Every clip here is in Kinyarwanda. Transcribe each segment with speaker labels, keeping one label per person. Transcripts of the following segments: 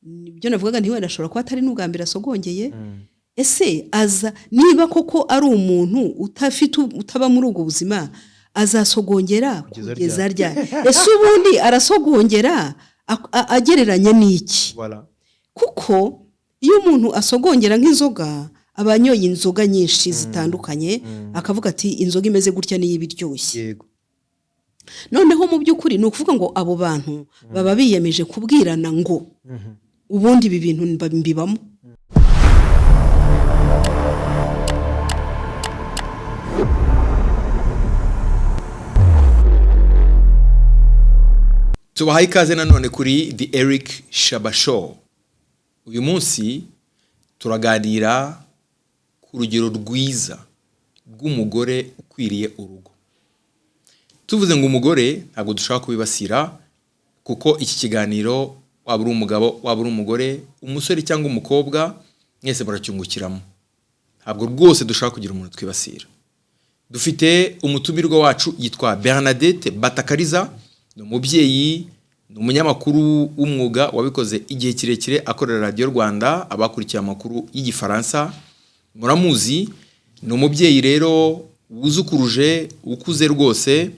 Speaker 1: nibyo navugaga ntiwenda ashobora kuba atari n'ubwa mbere asogongeye ese aza niba koko ari umuntu utaba muri ubwo buzima azasogongera kugeza rya ese ubundi arasogongera agereranya n'iki kuko iyo umuntu asogongera nk'inzoga abanyoye inzoga nyinshi zitandukanye akavuga ati inzoga imeze gutya niyo ibiryoshye noneho mu by'ukuri ni ukuvuga ngo abo bantu baba biyemeje kubwirana ngo ubundi ibi bintu mbibamo.
Speaker 2: Tubahaye ikaze nanone kuri The Eric Shaba Show. Uyu munsi turaganira ku rugero rwiza rw'umugore ukwiriye urugo. Tuvuze ngo umugore ntabwo dushaka kubibasira kuko iki kiganiro waba uri umugabo waba uri umugore umusore cyangwa umukobwa mwese muracyungukiramo. Ntabwo rwose dushaka kugira umuntu twibasira. Dufite umutumirwa wacu yitwa Bernadette Batakariza, ni umubyeyi, ni umunyamakuru w'umwuga wabikoze igihe kirekire akorera Radio Rwanda, abakurikiye amakuru y'Igifaransa muramuzi. Ni umubyeyi rero wuzukuruje, ukuze rwose,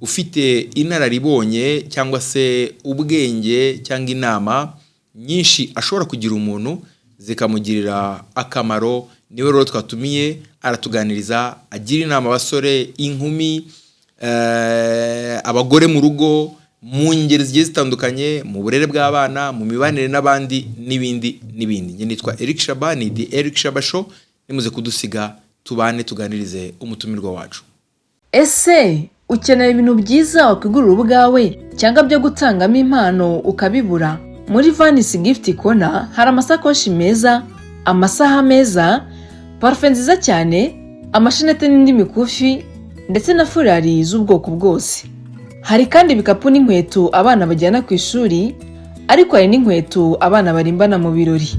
Speaker 2: ufite inararibonye cyangwa se ubwenge cyangwa inama nyinshi ashobora kugira umuntu zikamugirira akamaro. Niwe rero twatumiye aratuganiriza, agira inama abasore, inkumi, abagore mu rugo, mu ngeri zigiye zitandukanye, mu burere bw'abana, mu mibanire n'abandi n'ibindi n'ibindi. Njye nitwa Eric Shaba, ni The Eric Shaba Show. Nimuze kudusiga tubane tuganirize umutumirwa wacu.
Speaker 3: Ese ukeneye ibintu byiza wakwigurira ubwawe cyangwa byo gutangamo impano ukabibura? Muri Vanisi Gift Corner hari amasakoshi meza, amasaha meza, parfum nziza cyane, amashenete n'indi mikufi ndetse na furari z'ubwoko bwose. Hari kandi ibikapu n'inkweto abana bajyana ku ishuri, ariko hari n'inkweto abana barimbana mu birori.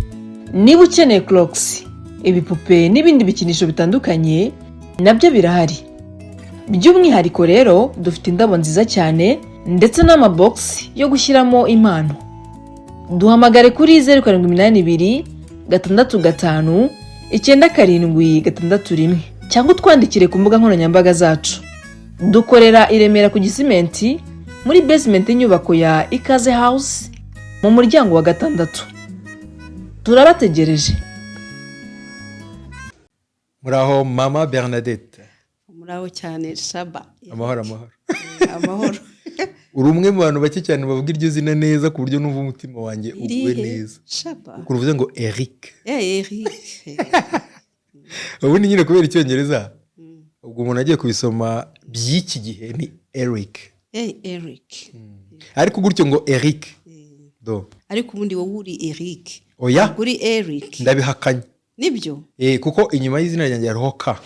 Speaker 3: Niba ukeneye Crocs, ibipupe n'ibindi bikinisho bitandukanye nabyo birahari. By'umwihariko rero dufite indabo nziza cyane ndetse n'amabox yo gushyiramo impano. Duhamagare kuri 0782 655 97661 cyangwa utwandikire ku mbuga nkoranyambaga zacu. Dukorera i Remera ku Gisimenti muri basement y'inyubako ya Ikaze House mu muryango wa 6. Turabategereje.
Speaker 2: Muraho mama Bernadette.
Speaker 1: Muraho cyane Shaba.
Speaker 2: Amahoro.
Speaker 1: Amahoro.
Speaker 2: Uri umwe mu bantu bake cyane bavuga iryo zina neza ku buryo numva umutima wanjye uguwe neza.
Speaker 1: Shaba.
Speaker 2: Kuruvuze ngo Eric.
Speaker 1: Eric.
Speaker 2: Ubundi nyine kubera icyongereza. Ubwo umuntu agiye kubisoma by'iki gihe ni Eric.
Speaker 1: Eric.
Speaker 2: Ariko gutyo ngo Eric. Do.
Speaker 1: Ariko ubundi wowe uri Eric.
Speaker 2: Oya.
Speaker 1: Kuri Eric.
Speaker 2: Ndabihakanye.
Speaker 1: Nibyo?
Speaker 2: Kuko inyuma y'izina ryanjye hariho ka.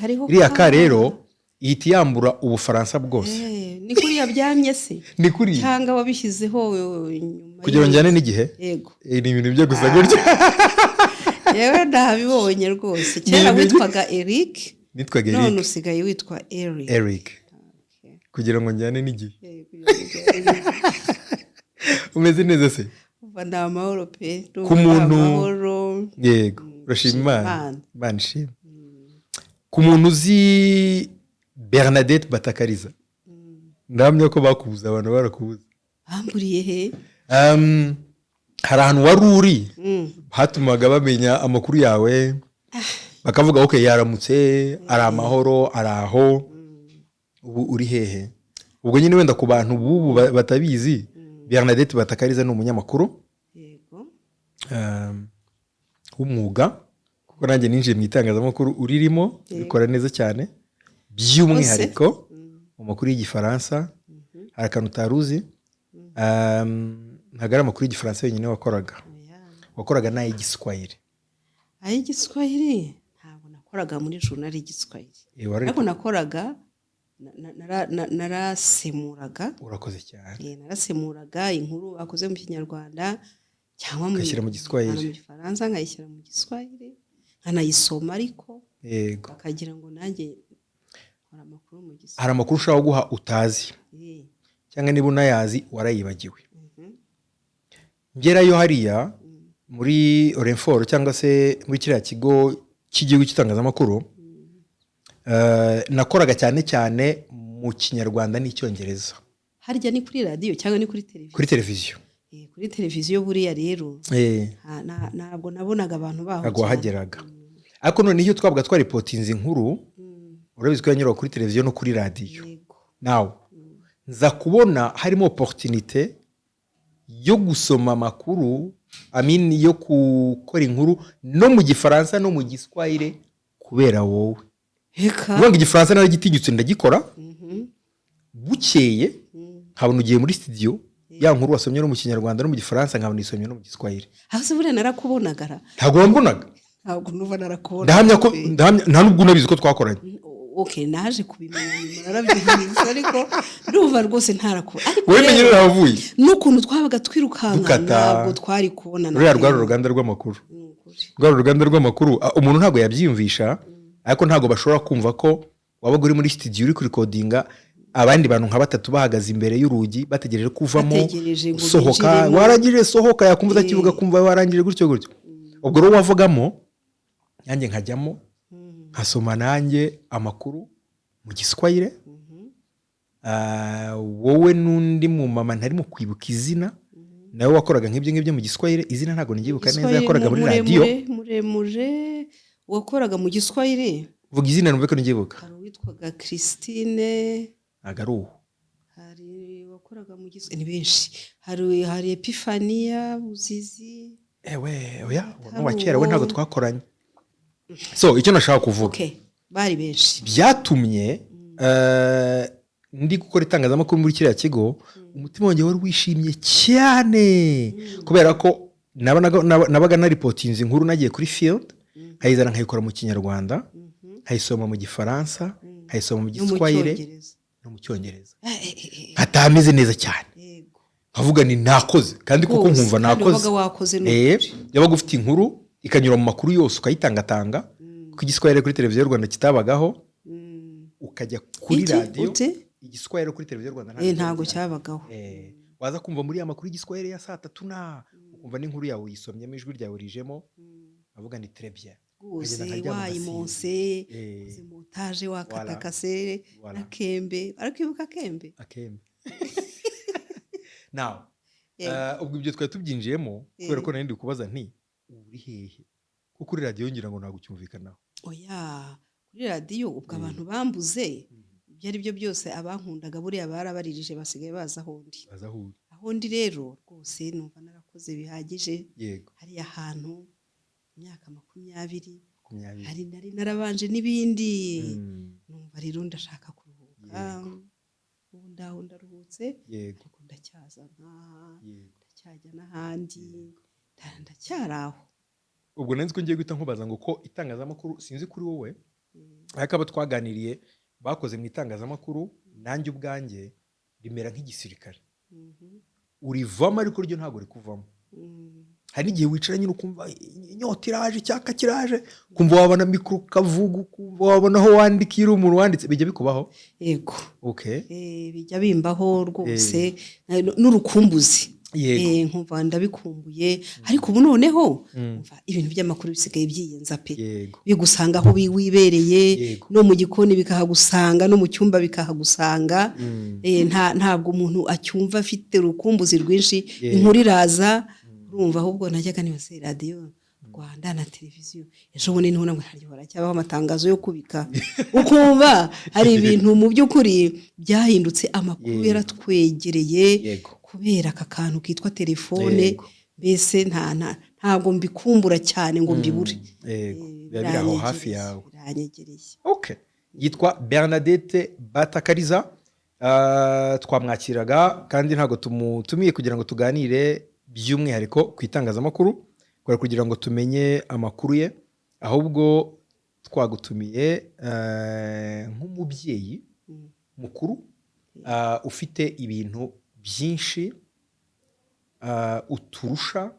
Speaker 1: Hariho ka.
Speaker 2: Iriya ka rero ihita yambura Ubufaransa bwose.
Speaker 1: Ni kuri yabyamye se?
Speaker 2: Ni kuri.
Speaker 1: Cyangwa wabishyizeho nyuma.
Speaker 2: Kugira njyane n'igihe?
Speaker 1: Yego.
Speaker 2: Ni ibintu byo gusa gutyo.
Speaker 1: Yewe ndahabibonye rwose. Kera witwaga Eric.
Speaker 2: Nitwaga Eric.
Speaker 1: None usigaye witwa Eric.
Speaker 2: Eric. Kugira ngo njyane n'igihe. Umeze neza se?
Speaker 1: Uva ndamahoro pe.
Speaker 2: Ku muntu.
Speaker 1: Amahoro.
Speaker 2: Yego. Urashima Imana. Imana ishimwe. Ku muntu uzi Bernadette Batakariza. Ndamya ko bakubuza abantu barakubuza.
Speaker 1: Bamburiye he?
Speaker 2: Hari ahantu wari uri hatumaga bamenya amakuru yawe bakavuga okay yaramutse ari amahoro ari aho. Ubu uri hehe? Ubwo nyine wenda ku bantu bubu batabizi Bernadette Batakariza ni umunyamakuru
Speaker 1: yego
Speaker 2: w'umwuga kuko nanjye ninjiye mu itangazamakuru uririmo bikora neza cyane by'umwihariko mu makuru y'Igifaransa. Hari akantu utaruzi ntagara amakuru y'Igifaransa yenyine wakoraga n'ay'igiswahili.
Speaker 1: Ay'igiswahili ntabwo nakoraga muri journal y'Igiswahili, ariko nakoraga narasemuraga.
Speaker 2: Urakoze cyane.
Speaker 1: Narasemuraga inkuru akoze mu Kinyarwanda cyangwa mu
Speaker 2: Giswahili,
Speaker 1: mu Gifaransa nkayishyira mu Giswahili nkanayisoma, ariko
Speaker 2: yego
Speaker 1: akagira ngo nanjye nkora amakuru mu Giswahili.
Speaker 2: Hari amakuru ushaka guha utazi cyangwa niba unayazi warayibagiwe.
Speaker 4: ngerayo hariya muri Orenfort cyangwa se muri kiriya kigo cy'igihugu cy'itangazamakuru, nakoraga cyane cyane mu Kinyarwanda n'icyongereza.
Speaker 1: Harya ni kuri radio cyangwa ni kuri televiziyo?
Speaker 4: Kuri televiziyo.
Speaker 1: Kuri televiziyo buriya rero ntabwo nabonaga abantu baho
Speaker 4: ntabwo wahageraga. Ariko none iyo twabaga twaripotinze inkuru, urabizi ko yanyura kuri televiziyo no kuri radio. Nawe nza kubona harimo opportunité yo gusoma amakuru, yo gukora inkuru no mu Gifaransa no mu Giswahili kubera wowe. Ubwo Igifaransa nari gitinyutse ndagikora. Bukeye nkabona ugiye muri studio, ya nkuru wasomye no mu Kinyarwanda no mu Gifaransa nkabona isomye no mu Giswahili.
Speaker 1: Hase buriya narakubonagara.
Speaker 4: Ntabwo wambonaga?
Speaker 1: Ntabwo nuva narakubona.
Speaker 4: Ndahamya ko nta nubwo unabizi ko twakoranye.
Speaker 1: Okay, naje kubimenya narabyumvise ariko ndumva rwose ntarakubona.
Speaker 4: Wowe menyere navuye.
Speaker 1: N'ukuntu twabaga twirukanka ntabwo twari kubona.
Speaker 4: Ruriya rwari uruganda rw'amakuru. Rwari uruganda rw'amakuru. Umuntu ntabwo yabyiyumvisha, ariko ntabwo bashobora kumva ko wabaga uri muri studio uri kurikodinga abandi bantu nka batatu bahagaze imbere y'urugi bategereje kuvamo, sohoka warangije sohoka, yakumva utakivuga kumva warangije gutyo gutyo. Ubwo rero wavugamo yanjye nkajyamo nkasoma nanjye amakuru mu Giswahili. Wowe n'undi mu mama ntari mu kwibuka izina, nawe wakoraga nk'ibyo mu Giswahili, izina ntabwo ngibuka neza, yakoraga muri radio.
Speaker 1: Muremure wakoraga mu Giswahili.
Speaker 4: Vuga izina numve ko ngibuka.
Speaker 1: Hari witwaga Christine.
Speaker 4: Agaruhu.
Speaker 1: Hari wakoraga mu Giswahili ni benshi. Hari Epifania Buzizi.
Speaker 4: Oya, wa kera we ntabwo twakoranye. So icyo nashaka kuvuga.
Speaker 1: Okay, bari benshi.
Speaker 4: Byatumye ndi gukora itangazamakuru muri kiriya kigo, umutima wanjye wari wishimye cyane kubera ko nabaga na reportinze inkuru nagiye kuri field, nkayizana nkayikora mu Kinyarwanda, nkayisoma mu Gifaransa, nkayisoma mu Giswahili no mu Cyongereza. Hatameze neza cyane. Nkavuga ni nakoze, kandi kuko nkumva nakoze. Yabaga ufite inkuru ikanyura mu makuru yose ukayitangatanga, ku Giswahili kuri televiziyo y'u Rwanda kitabagaho, ukajya kuri radio. Igiswahili kuri televiziyo y'u Rwanda
Speaker 1: ntabwo cyabagaho.
Speaker 4: Waza kumva muri amakuru y'Igiswahili ya saa 3 ukumva n'inkuru yawe uyisomyemo, ijwi ryawe rijemo, avuga ni très bien.
Speaker 1: Wayimonse zimontage wakatakase nakembe, arakibuka kembe.
Speaker 4: Now ubwo ibyo twari tubyinjiyemo kubera ko nari kubaza nti uri hehe, kuko kuri radio ngira ngo ntabwo cyumvikanaho.
Speaker 1: Oya, kuri radio ubwo abantu bambuze ibyo ari byo byose, abankundaga buriya barabaririje basigaye baza aho ndi rero rwose numva narakoze bihagije. Hari ahantu imyaka 20 hari nari narabanje n'ibindi, numva rero ndashaka kuruhuka. Ubu ndaruhutse, ariko ndacyazana, ndacyajya n'ahandi, ndacyaraho.
Speaker 4: Ubwo nenze ko ngiye guhita nkubaza ngo ko itangazamakuru sinzi kuri wowe, ariko abo twaganiriye bakoze mu itangazamakuru, nanjye ubwanjye rimera nk'igisirikare. Urivamo ariko ryo ntabwo rikuvamo. Hari igihe wicara nyine ukumva inyota iraje, cyaka kiraje, kumva wabona mikro kavuga, kumva wabona aho wandikira umuntu wanditse. Bijya bikubaho?
Speaker 1: Yego.
Speaker 4: Okay.
Speaker 1: Bijya bimbaho rwose n'urukumbuzi. Nkumva ndabikumbuye, ariko ubu noneho ibintu by'amakuru bisigaye byiyenza pe. Bigusanga aho wibereye, no mu gikoni bikahagusanga, no mu cyumba bikahagusanga. Ntabwo umuntu acyumva afite urukumbuzi rwinshi. Inkuru iraza, urumva ahubwo najyaga nibase radio Rwanda na televiziyo. Ejo bundi niho namwe haryo cyabaho amatangazo yo kubika. Ukumva hari ibintu mu by'ukuri byahindutse, amakuru yaratwegereye kubera aka kantu kitwa telefone. Mbese ntabwo mbikumbura cyane ngo mbibure.
Speaker 4: Biri aho hafi yawe.
Speaker 1: Biranyegereye.
Speaker 4: Okay. Yitwa Bernadette Batakariza. Twamwakiraga kandi ntago tumutumiye kugira ngo tuganire by'umwihariko ku itangazamakuru, kugira ngo tumenye amakuru ye, ahubwo twagutumiye nk'umubyeyi mukuru ufite ibintu byinshi uturusha,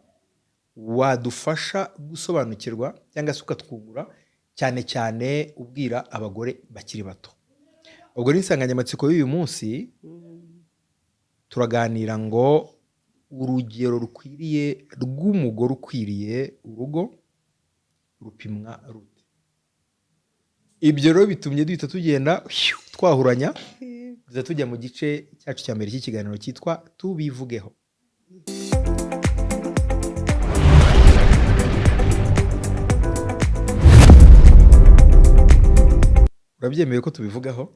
Speaker 4: wadufasha gusobanukirwa cyangwa se ukatwungura, cyane cyane ubwira abagore bakiri bato. Ubwo ni insanganyamatsiko y'uyu munsi, turaganira ngo urugero rukwiriye rw'umugore ukwiriye urugo rupimwa rute? Ibyo rero bitumye duhita tugenda twahuranya tuza tujya mu gice cyacu cya mbere cy'ikiganiro cyitwa tubivugeho. Urabyemeye ko tubivugaho?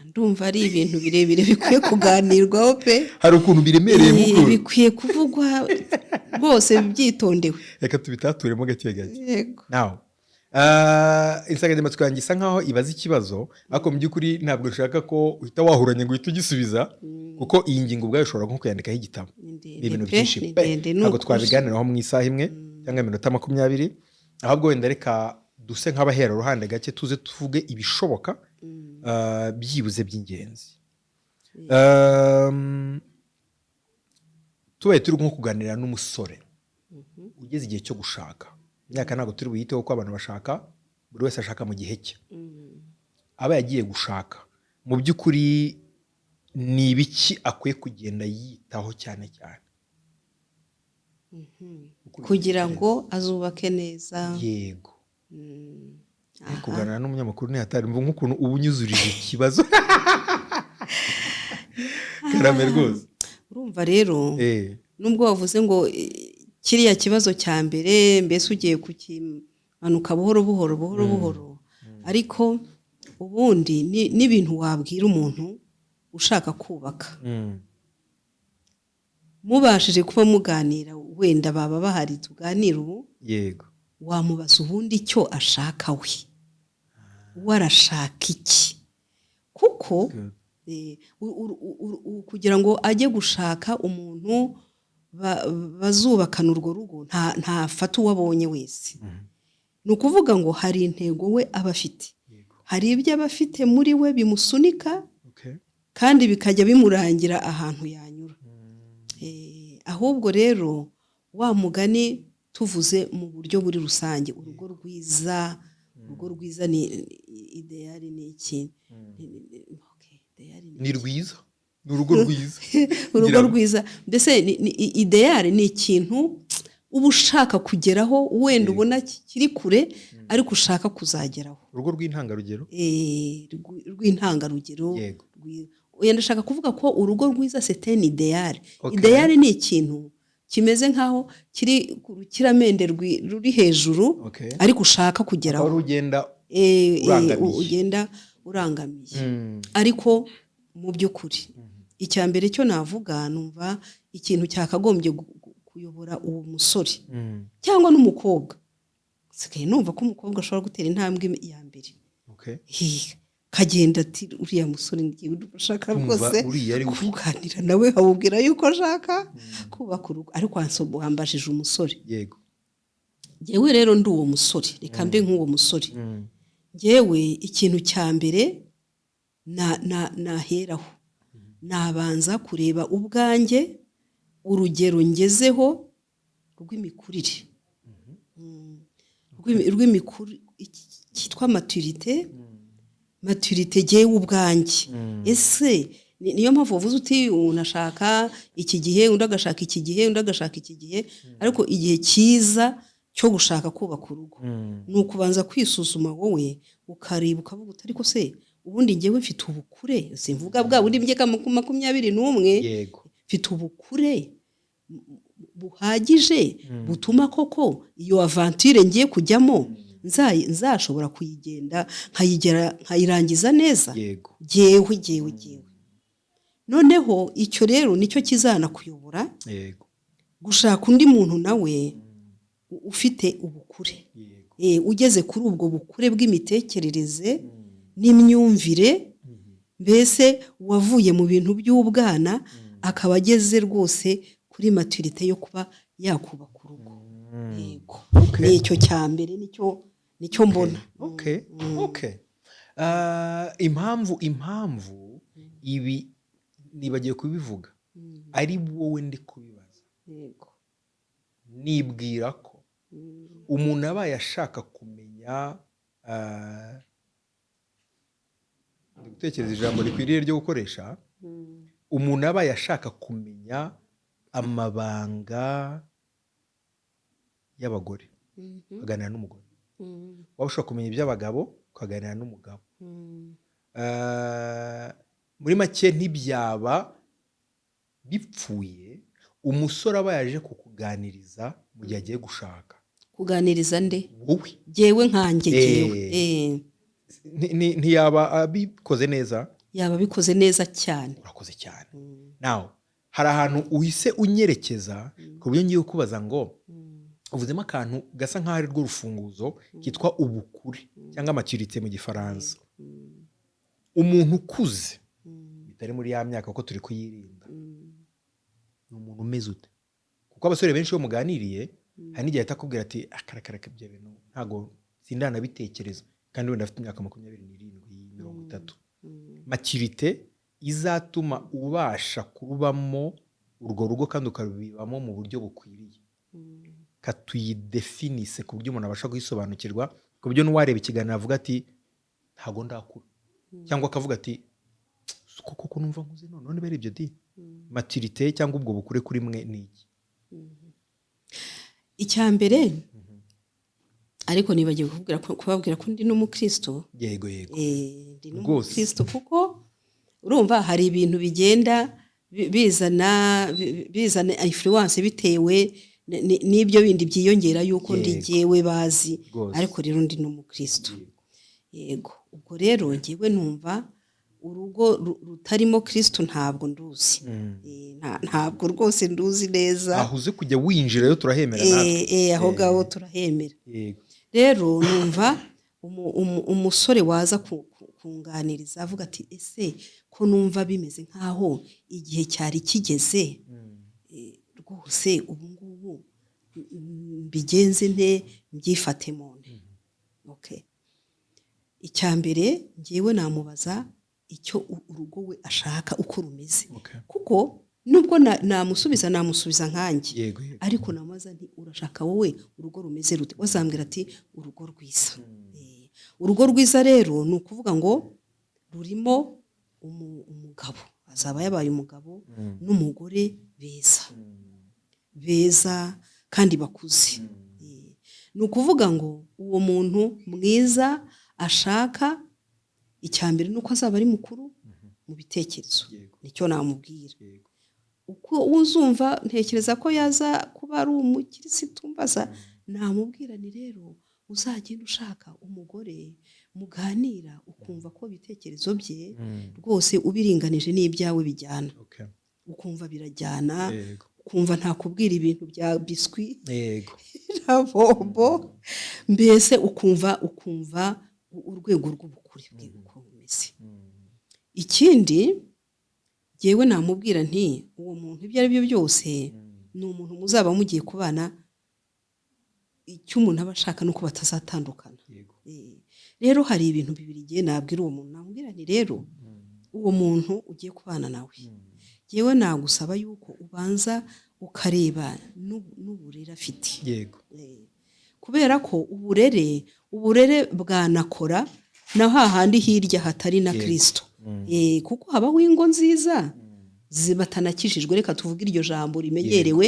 Speaker 1: Ndumva ari ibintu birebire bikwiye kuganirwaho pe.
Speaker 4: Hari ukuntu biremereye mukuru.
Speaker 1: Bikwiye kuvugwa rwose byitondewe.
Speaker 4: Reka tubitaturemo gake gake.
Speaker 1: Yego.
Speaker 4: Now, insanganyamatsiko yanjye isa nkaho ibaza ikibazo, ariko mu by'ukuri ntabwo nshaka ko uhita wahuranya ngo uhite ugisubiza, kuko iyi ngingo ubwayo ushobora nko kuyandikaho igitabo. Ni ibintu byinshi pe. Ntabwo twabiganiraho mu isaha imwe cyangwa iminota 20, ahubwo wenda reka duse nk'abahera ruhande gake tuze tuvuge ibishoboka byibuze by'ingenzi. Tubaye turi nko kuganira n'umusore ugeze igihe cyo gushaka. Imyaka ntabwo turi buyiteho ko abantu bashaka, buri wese ashaka mu gihe cye. Aba yagiye gushaka, mu by'ukuri ni ibiki akwiye kugenda yitaho cyane cyane
Speaker 1: kugira ngo azubake neza?
Speaker 4: Yego. Kuganira n'umunyamakuru ni hatari, mvuga nk'ukuntu uba unyuzurije ikibazo. Karame rwose.
Speaker 1: Urumva rero nubwo wavuze ngo kiriya kibazo cya mbere mbese ugiye kukimanuka buhoro buhoro, ariko ubundi n'ibintu wabwira umuntu ushaka kubaka, mubashije kuba muganira, wenda baba bahari tuganira ubu.
Speaker 4: Yego.
Speaker 1: Wamubaza ubundi icyo ashaka we, warashaka iki, kuko kugira ngo ajye gushaka umuntu bazubakana urwo rugo ntafata uwo abonye wese. Ni ukuvuga ngo hari intego we aba afite, hari ibyo aba afite muri we bimusunika, kandi bikajya bimurangira ahantu yanyura. Ahubwo rero wa mugani tuvuze mu buryo buri rusange, urugo rwiza ni ideali, ni iki?
Speaker 4: Ni rwiza, ni urugo rwiza.
Speaker 1: Urugo rwiza mbese ideali ni ikintu uba ushaka kugeraho, wenda ubona kiri kure ariko ushaka kuzageraho.
Speaker 4: Urugo rw'intangarugero?
Speaker 1: Rw'intangarugero. Wenda ushaka kuvuga ko urugo rwiza c'est un ideal. Ideal ni ikintu kimeze nkaho kiri ku rukiramende ruri hejuru, ariko ushaka kugeraho. Ugenda urangamiye. Ariko mu by'ukuri icya mbere cyo navuga, numva ikintu cyakagombye kuyobora uwo musore cyangwa n'umukobwa. Sikaye numva ko umukobwa ashobora gutera intambwe ya mbere. Kagenda ati uriya musore ngiye ushaka rwose kuganira nawe, habubwira yuko ashaka kubaka urugo, ariko wambajije umusore.
Speaker 4: Yego.
Speaker 1: Jewe rero ndi uwo musore, reka mbe nk'uwo musore. Jewe ikintu cya mbere naheraho, nabanza kureba ubwanjye urugero ngezeho rw'imikurire, rw'imikurire cyitwa maturite jewe ubwanjye. Ese niyo mpamvu uvuze uti unashaka iki gihe, undi agashaka iki gihe, undi agashaka iki gihe, ariko igihe cyiza cyo gushaka kubaka urugo ni ukubanza kwisuzuma wowe, ukareba ukavuga uti ariko se ubundi ngewe mfite ubukure, simvuga bwa bundi mbyeka 21, mfite ubukure buhagije butuma koko iyo aventure ngiye kujyamo nzashobora kuyigenda nkayirangiza neza. Jewe noneho icyo rero nicyo kizana kuyobora gushaka undi muntu nawe ufite ubukure, ugeze kuri ubwo bukure bw'imitekerereze n'imyumvire, mbese wavuye mu bintu by'ubwana akaba ageze rwose kuri maturite yo kuba yakubaka urugo. Yego. Nicyo cya mbere, nicyo mbona.
Speaker 4: Impamvu ibi nibagiye kubivuga ari wowe ndi kubibaza. Nibwira ko umuntu abaye ashaka kumenya, gutekereza ijambo rikwiriye ryo gukoresha, umuntu abaye ashaka kumenya amabanga y'abagore ukaganira n'umugore, waba ushobora kumenya iby'abagabo ukaganira n'umugabo. Muri make ntibyaba bipfuye umusore aba yaje kukuganiriza mu gihe agiye gushaka.
Speaker 1: Kuganiriza nde?
Speaker 4: Wowe.
Speaker 1: Jyewe nkanjye jyewe.
Speaker 4: Ntiyaba abikoze neza?
Speaker 1: Yaba abikoze neza cyane.
Speaker 4: Urakoze cyane. Now, hari ahantu uhise unyerekeza ku buryo ngiye kubaza ngo uvuzemo akantu gasa nk'aho ari rwo rufunguzo kitwa ubukure cyangwa maturité mu gifaransa. Umuntu ukuze bitari muri ya myaka kuko turi kuyirinda, ni umuntu umeze ute? Kuko abasore benshi iyo muganiriye hari n'igihe ahita akubwira ati akarakara ibyo bintu ntabwo sindanabitekereza, kandi wenda afite imyaka 27, 30. Maturité izatuma ubasha kurubamo urwo rugo kandi ukarubibamo mu buryo bukwiriye. Katuyidefinise ku buryo umuntu abasha kuyisobanukirwa, ku buryo n'uwareba ikiganiro avuga ati ntago ndakura, cyangwa akavuga ati koko numva nkuze none bari ibyo di. Maturité cyangwa ubwo bukure kuri mwe ni iki?
Speaker 1: Icyambere ariko nibagiye kubabwira ko ndi n'umukristo.
Speaker 4: Yego.
Speaker 1: Ndi n'umukristo kuko urumva hari ibintu bigenda bizana influence bitewe n'ibyo bindi byiyongera yuko ndi jyewe bazi, ariko rero ndi n'umukristo. Yego. Ubwo rero jyewe numva urugo rutarimo Kristo ntabwo nduzi. Ntabwo rwose nduzi neza.
Speaker 4: Aho uzi kujya winjira yo turahemera natwe.
Speaker 1: Aho gaho turahemera. Rero numva umusore waza kunganiriza avuga ati ese ko numva bimeze nkaho igihe cyari kigeze, rwose ubu ngubu mbigenze nte, mbyifate mu nte. Okay. Icyambere ngewe namubaza icyo urugo we ashaka uko rumeze. Kuko nubwo namusubiza nkanjye, ariko namaza nti urashaka wowe urugo rumeze rute? Wazambwira ati urugo rwiza. Urugo rwiza rero ni ukuvuga ngo rurimo umugabo, azaba yabaye umugabo n'umugore beza kandi bakuze. Ni ukuvuga ngo uwo muntu mwiza ashaka, icyambere nuko azaba ari mukuru mu bitekerezo. Nicyo namubwira. Uko uzumva ntekereza ko yaza kuba ari umukirisitu, mbaza namubwira ni rero uzagenda ushaka umugore muganira ukumva ko bitekerezo bye rwose ubiringanije n'ibyawe bijyana. Ukumva birajyana, ukumva ntakubwira ibintu bya biswi na bombo, mbese ukumva urwego rw'ubukure bwe uko bumeze. Ikindi jyewe namubwira nti uwo muntu ibyo ari byo byose ni umuntu muzaba mugiye kubana, icyo umuntu aba ashaka nuko batazatandukana. Rero hari ibintu bibiri jye nabwira uwo muntu, namubwira nti rero uwo muntu ugiye kubana nawe jyewe nagusaba yuko ubanza ukareba n'uburere afite. Kubera ko uburere bwanakora na hahandi hirya hatari na Kristo. Kuko habaho ingo nziza zibatanakishijwe, reka tuvuge iryo jambo rimenyerewe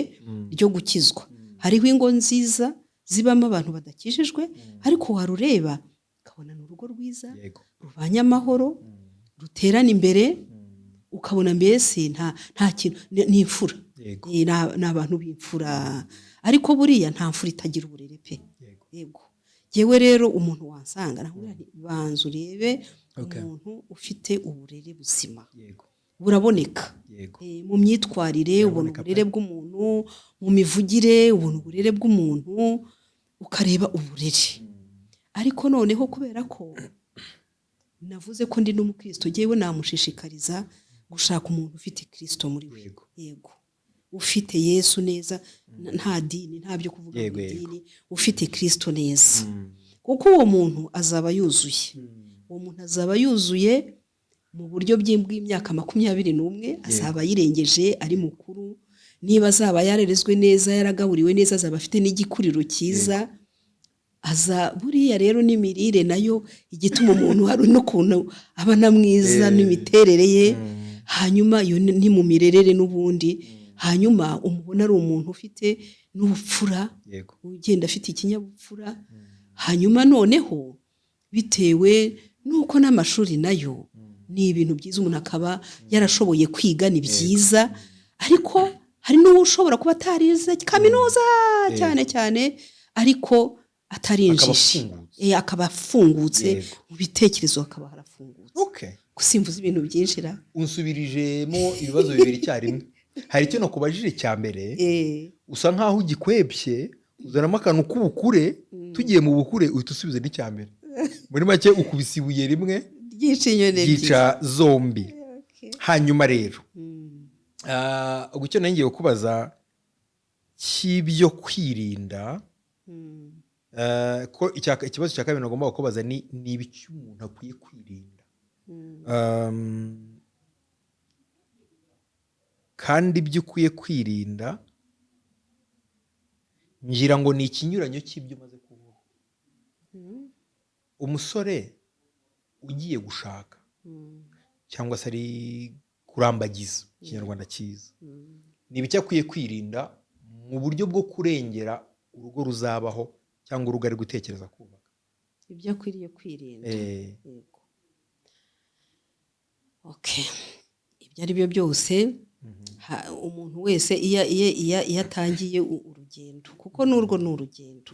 Speaker 1: ryo gukizwa. Hariho ingo nziza zibamo abantu badakishijwe, ariko warureba ukabona ni urugo rwiza rubanye amahoro, ruterana imbere, ukabona mbese nta kintu, ni imfura. Ni abantu b'imfura, ariko buriya nta mfura itagira uburere pe. Yego. Yewe rero umuntu wansanga naho banza urebe umuntu ufite uburere buzima. Buraboneka. Mu myitwarire ubona uburere bw'umuntu, mu mivugire ubona uburere bw'umuntu, ukareba uburere. Ariko noneho kubera ko navuze ko ndi n'umukristo, jyewe namushishikariza gushaka umuntu ufite Kristo muri we. Yego. Ufite Yesu neza, nta dini, nta byo kuvuga mu dini, ufite Kristo neza. Kuko uwo muntu azaba yuzuye. Uwo muntu azaba yuzuye mu buryo bw'imyaka 21, azaba yirengeje, ari mukuru. Niba azaba yarerezwe neza, yaragaburiwe neza, azaba afite n'igikuriro cyiza. Buriya rero n'imirire nayo igituma umuntu hari n'ukuntu aba na mwiza n'imiterere ye. Hanyuma iyo ni mu mirerere n'ubundi. hanyuma umubona ari umuntu ufite n'ubupfura
Speaker 4: yego
Speaker 1: ugenda afite ikinyabupfura hanyuma noneho bitewe n'uko n'amashuri nayo ni ibintu byiza umuntu akaba yarashoboye kwiga ni byiza ariko hari n'uwo ushobora kuba atarize kaminuza cyane cyane ariko atarinjije akaba afungutse mu bitekerezo akaba harafungutse gusimbuza ibintu byinshi ra
Speaker 4: unsubirijemo ibibazo bibiri icyarimwe hari icyo nakubajije cya mbere usa nkaho ugikwebye uzanamo akantu k'ubukure tugiye mu bukure uhita usubiza n'icya mbere muri make ukubise ibuye rimwe ryica zombi hanyuma rero ubwo icyo nari ngiye kubaza cy'ibyo kwirinda ko ikibazo cya kabiri nagomba kubaza ni ibiki umuntu akwiye kwirinda kandi ibyo ukwiye kwirinda ngira ngo ni ikinyuranyo cy'ibyo umaze kuvuga umusore ugiye gushaka cyangwa se ari kurambagiza ikinyarwanda cyiza ni ibiki akwiye kwirinda mu buryo bwo kurengera urugo ruzabaho cyangwa urugo ari gutekereza kubaka
Speaker 1: ibyo akwiriye kwirinda yego ibyo ari byo byose umuntu wese iyo atangiye urugendo kuko n'urwo ni urugendo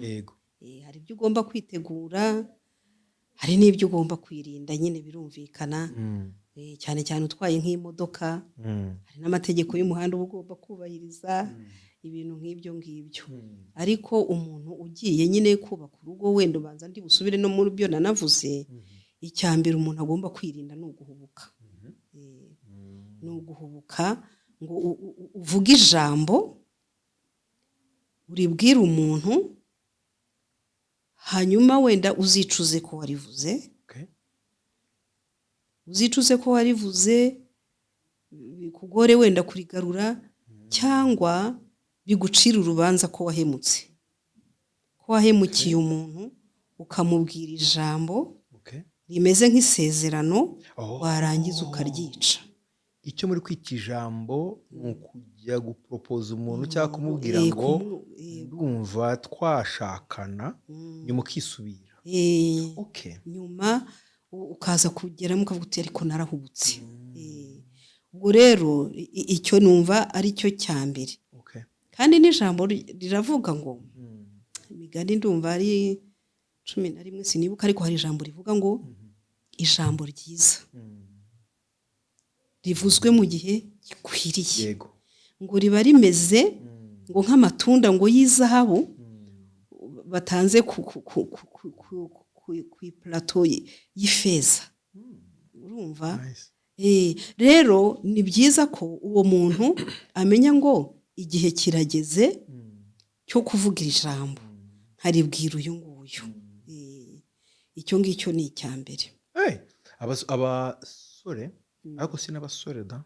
Speaker 1: hari ibyo ugomba kwitegura hari n'ibyo ugomba kwirinda nyine birumvikana cyane cyane utwaye nk'imodoka hari n'amategeko y'umuhanda uba ugomba kubahiriza ibintu nk'ibyo ngibyo ariko umuntu ugiye nyine kubaka urugo wenda ubanza ndi busubire no muri byo nanavuze icya mbere umuntu agomba kwirinda ni uguhubuka ni uguhubuka ngo uvuge ijambo uribwira umuntu hanyuma wenda uzicuze ko warivuze uzicuze ko warivuze bikugore wenda kurigarura cyangwa bigucira urubanza ko wahemutse ko wahemukiye umuntu ukamubwira ijambo rimeze nk'isezerano warangiza ukaryica
Speaker 4: icyo muri kwita ijambo ni ukujya guporopoza umuntu cyangwa kumubwira ngo ndumva twashakana nyuma ukisubira
Speaker 1: nyuma ukaza kugeramo ukavuga uti ariko narahubutse ubwo rero icyo numva ari cyo cya mbere kandi n'ijambo riravuga ngo imigani ndumva ari 11 sinibuka ariko hari ijambo rivuga ngo ijambo ryiza rivuzwe mu gihe gikwiriye ngo riba rimeze ngo nk'amatunda ngo y'izahabu batanze ku iparato y'ifeza urumva rero ni byiza ko uwo muntu amenya ngo igihe kirageze cyo kuvugira ijambo nkaribwira uyu nguyu icyo ngicyo ni icya mbere
Speaker 4: abasore ariko si n'abasore da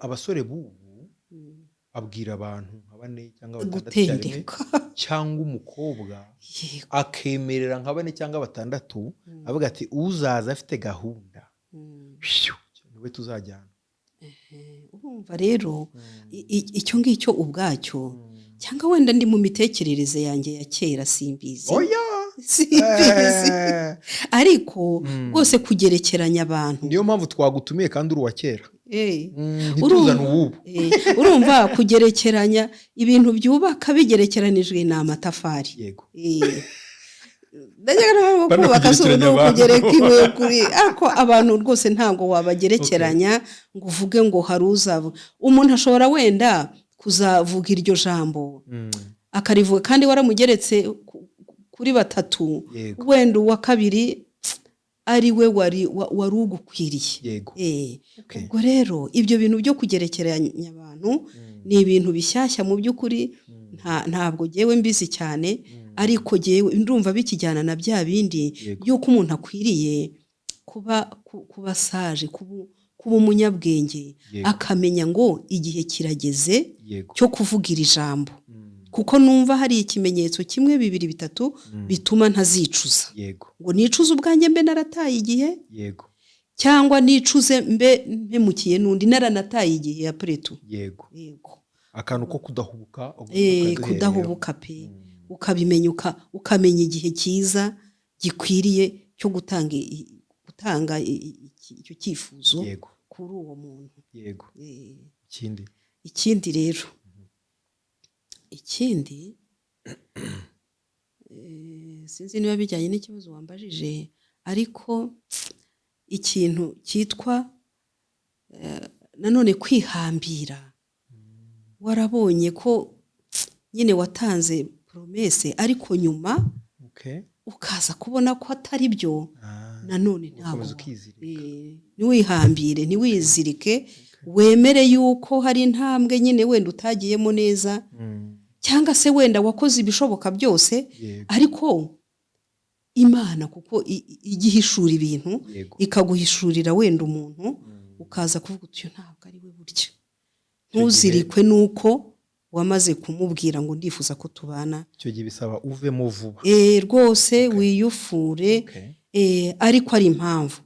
Speaker 4: abasore b'ubu abwira abantu nka 4 cyangwa 6 cyangwa umukobwa akemerera nka 4 cyangwa 6 avuga ati uzaza afite gahunda niwe tuzajyana
Speaker 1: urumva rero icyo ngicyo ubwacyo cyangwa wenda ndi mu mitekerereze yanjye ya kera simbizi ariko rwose kugerekeranya abantu
Speaker 4: niyo mpamvu twagutumiye kandi uri uwa kera
Speaker 1: urumva kugerekeranya ibintu byubaka bigerekeranijwe ni amatafari
Speaker 4: yego
Speaker 1: kubaka si ukugereka ibuye kuri ariko abantu rwose ntabwo wabagerekeranya ngo uvuge ngo hari uzava umuntu ashobora wenda kuzavuga iryo jambo akarivuga kandi waramugeretse kuri 3 wenda uwa kabiri ari we wari ugukwiriye ubwo rero ibyo bintu byo kugerekeranya abantu ni ibintu bishyashya mu by'ukuri ntabwo jyewe mbizi cyane ariko jyewe ndumva bikijyana na bya bindi by'uko umuntu akwiriye kuba sage kuba umunyabwenge akamenya ngo igihe kirageze cyo kuvugira ijambo kuko numva hari ikimenyetso 1 2 3 bituma ntazicuza ngo nicuza ubwanjye mbe narataye igihe cyangwa nicuze mbe mpemukiye n'undi naranataye igihe ya preto.
Speaker 4: yego
Speaker 1: Yego.
Speaker 4: akantu ko kudahubuka
Speaker 1: Kudahubuka pe ukabimenya ukamenya igihe cyiza gikwiriye cyo gutanga icyo cyifuzo
Speaker 4: yego
Speaker 1: kuri uwo muntu.
Speaker 4: yego
Speaker 1: Ikindi rero sinzi niba bijyanye n'ikibazo wambajije, ariko ikintu cyitwa nanone kwihambira. Warabonye ko nyine watanze promese ariko nyuma ukaza kubona ko atari byo, nanone ntabwo ntiwihambire, ntiwizirike, wemere yuko hari intambwe nyine wenda utagiyemo neza, cyangwa se wenda wakoze ibishoboka byose, ariko Imana kuko igihishura ibintu ikaguhishurira wenda umuntu, ukaza kuvuga uti ntabwo ari we burya. Ntuzirikwe nuko wamaze kumubwira ngo ndifuza ko tubana.
Speaker 4: Icyo gihe bisaba uvemo vuba.
Speaker 1: Rwose wiyufure, ariko ari impamvu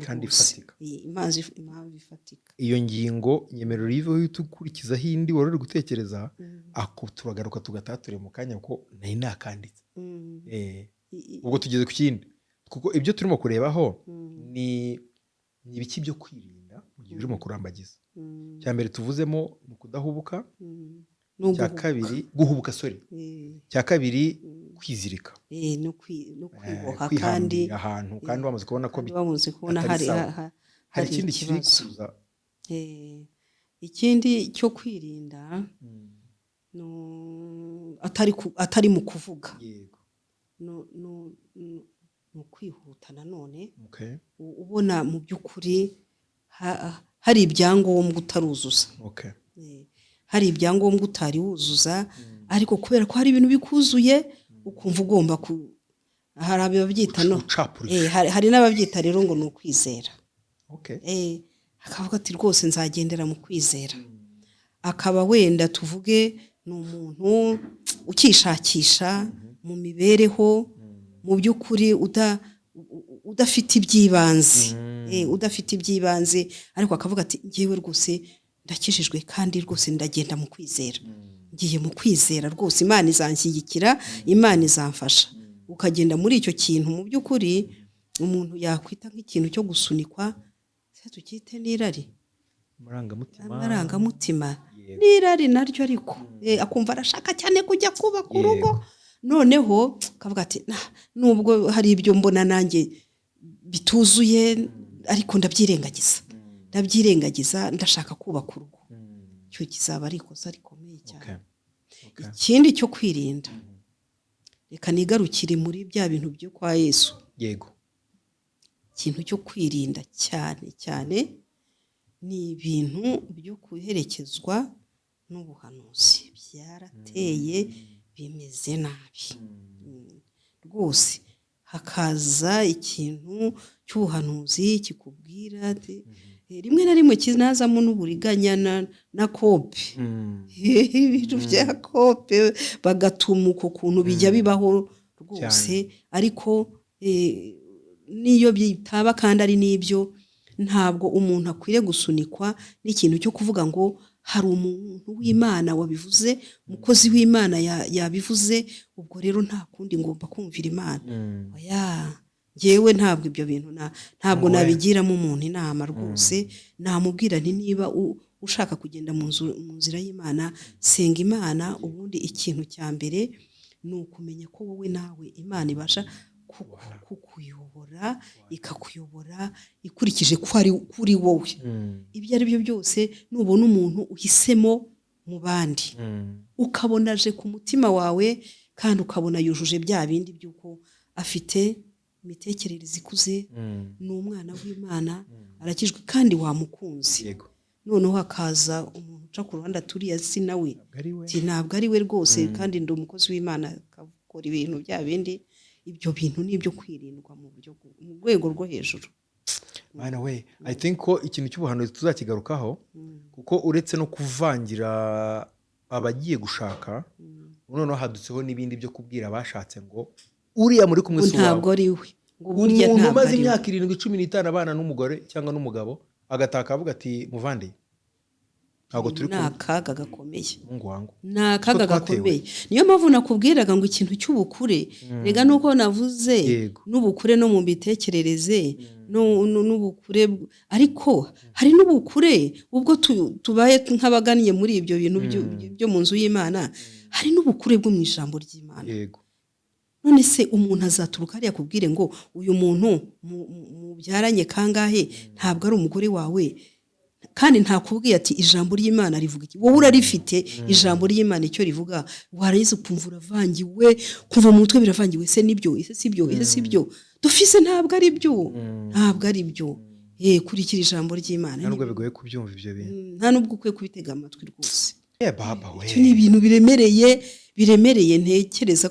Speaker 4: kandi ifatika.
Speaker 1: Impamvu ifatika.
Speaker 4: Iyo ngingo nyemerero yiveho ukurikizaho indi wari uri gutekereza, ako turagaruka tugatature mu kanya ko nari nakanditse. Ubwo tugeze ku kindi, kuko ibyo turimo kurebaho ni ibiki byo kwirinda mu gihe urimo kurambagiza. Cya mbere tuvuzemo ni ukudahubuka, cya kabiri guhubuka, cya kabiri kwizirika,
Speaker 1: no kwiboha
Speaker 4: kandi ahantu kandi wamaze kubona ko
Speaker 1: hari
Speaker 4: ikindi
Speaker 1: kibazo. Ikindi cyo kwirinda atari mu kuvuga, ni ukwihuta. Nanone ubona mu by'ukuri hari ibyangombwa utaruzuza, hari ibyangombwa utari wuzuza, ariko kubera ko hari ibintu bikuzuye ukumva ugomba hari ababyita hari n'ababyita rero ngo ni ukwizera. Akavuga ati rwose nzagendera mu kwizera. Akaba wenda tuvuge ni umuntu ukishakisha mu mibereho, mu by'ukuri udafite iby'ibanze, ariko akavuga ati ngewe rwose ndakijijwe kandi rwose ndagenda mu kwizera, ngiye mu kwizera rwose, Imana izanshyigikira, Imana izamfasha. Ukagenda muri icyo kintu, mu by'ukuri umuntu yakwita nk'ikintu cyo gusunikwa, se tukite n'irari, amarangamutima n'irari naryo, ariko akumva arashaka cyane kujya kubaka urugo, noneho akavuga ati nubwo hari ibyo mbona nanjye bituzuye, ariko ndabyirengagiza, ndashaka kubaka urugo. Icyo kizaba ari ikosa rikomeye cyane. Ikindi cyo kwirinda, reka nigarukire muri bya bintu byo kwa Yesu.
Speaker 4: Yego.
Speaker 1: Ikintu cyo kwirinda cyane cyane ni ibintu byo kuherekezwa n'ubuhanuzi. Byarateye bimeze nabi rwose, hakaza ikintu cy'ubuhanuzi kikubwira rimwe na rimwe kinazamo n'uburiganya na kope, ibintu bya kope, bagatuma uko kuntu bijya bibaho rwose. Ariko niyo bitaba kandi ari n'ibyo, ntabwo umuntu akwiriye gusunikwa n'ikintu cyo kuvuga ngo hari umuntu w'Imana wabivuze, umukozi w'Imana yabivuze, ubwo rero nta kundi ngomba kumvira Imana. Ngewe ntabwo ibyo bintu ntabwo nabigiramo umuntu inama rwose. Namubwira nti niba ushaka kugenda mu nzira y'Imana, senga Imana. Ubundi ikintu cya mbere ni ukumenya ko wowe nawe Imana ibasha kukuyobora, ikakuyobora ikurikije kuri wowe. Ibyo ari byo byose, nubona umuntu uhisemo mu bandi, ukabona aje ku mutima wawe, kandi ukabona yujuje bya bindi by'uko afite imitekerereze ikuze, ni umwana w'Imana, arakijwe kandi wamukunze. Noneho hakaza umuntu uca ku ruhande aturiye si nawe, ntabwo ari we rwose, kandi ndi umukozi w'Imana, akakora ibintu bya bindi. Ibyo bintu ni ibyo kwirindwa mu rwego rwo hejuru.
Speaker 4: I think ko ikintu cy'ubuhanuzi tuzakigarukaho, kuko uretse no kuvangira abagiye gushaka, noneho hadutseho n'ibindi byo kubwira abashatse ngo uriya muri kumwe
Speaker 1: ntabwo ari we, ngo burya
Speaker 4: umuntu
Speaker 1: ntabwo
Speaker 4: umaze
Speaker 1: ari we.
Speaker 4: imyaka 7-15 abana n'umugore cyangwa n'umugabo agataka avuga ati muvandi ntabwo turi
Speaker 1: ni akaga gakomeye,
Speaker 4: Mungu wangu
Speaker 1: ni akaga
Speaker 4: Two twatewe.
Speaker 1: gakomeye. Niyo mpamvu nakubwiraga ngo ikintu cy'ubukure rega nuko navuze
Speaker 4: Yego.
Speaker 1: n'ubukure no mu mitekerereze n'ubukure ariko hari n'ubukure ubwo tubaye nk'abaganiye muri ibyo bintu byo mu nzu y'Imana, hari n'ubukure bwo mu ijambo ry'Imana.
Speaker 4: yego
Speaker 1: None se umuntu azaturuka hariya akubwire ngo uyu muntu mubyaranye kangahe ntabwo ari umugore wawe, kandi ntakubwiye ati ijambo ry'Imana rivuga iki, wowe urarifite ijambo ry'Imana icyo rivuga, warangiza ukumva uravangiwe, kumva mu mutwe biravangiwe, ese nibyo, ese sibyo, ese sibyo, dufise ntabwo ari byo, ntabwo ari byo. Kurikira ijambo ry'Imana
Speaker 4: nubwo bigoye kubyumva ibyo bintu,
Speaker 1: nta nubwo ukwiye kubitega amatwi rwose.
Speaker 4: baba we
Speaker 1: Icyo ni ibintu biremereye ntekereza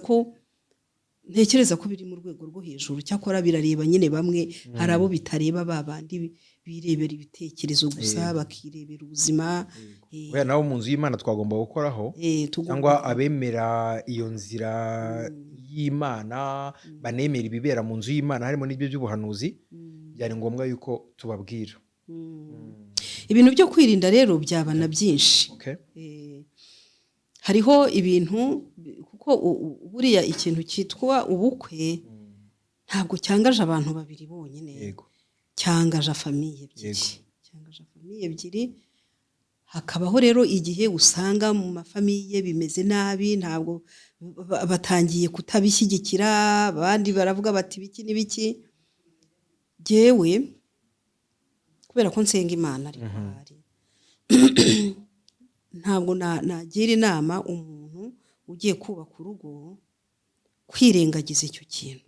Speaker 1: ko biri mu rwego rwo hejuru, cyakora birareba nyine bamwe, hari abo bitareba babandi birebera ibitekerezo gusa bakirebera ubuzima.
Speaker 4: we nawo mu nzu y'Imana twagomba gukoraho, cyangwa abemera iyo nzira y'Imana banemera ibibera mu nzu y'Imana harimo n'ibyo by'ubuhanuzi, byari ngombwa yuko tubabwira.
Speaker 1: Ibintu byo kwirinda rero byaba na byinshi.
Speaker 4: Okay.
Speaker 1: Hariho ibintu kuko buriya ikintu cyitwa ubukwe ntabwo cyangaje abantu babiri bonyine,
Speaker 4: Yego.
Speaker 1: cyangaje famiye ebyiri, hakabaho rero igihe usanga mu mafamiye bimeze nabi, ntabwo batangiye kutabishyigikira, abandi baravuga bati biki n'ibiki. Jewe kubera ko nsenga Imana ariko hari ntabwo nagira inama umuntu ugiye kubaka urugo kwirengagiza icyo kintu,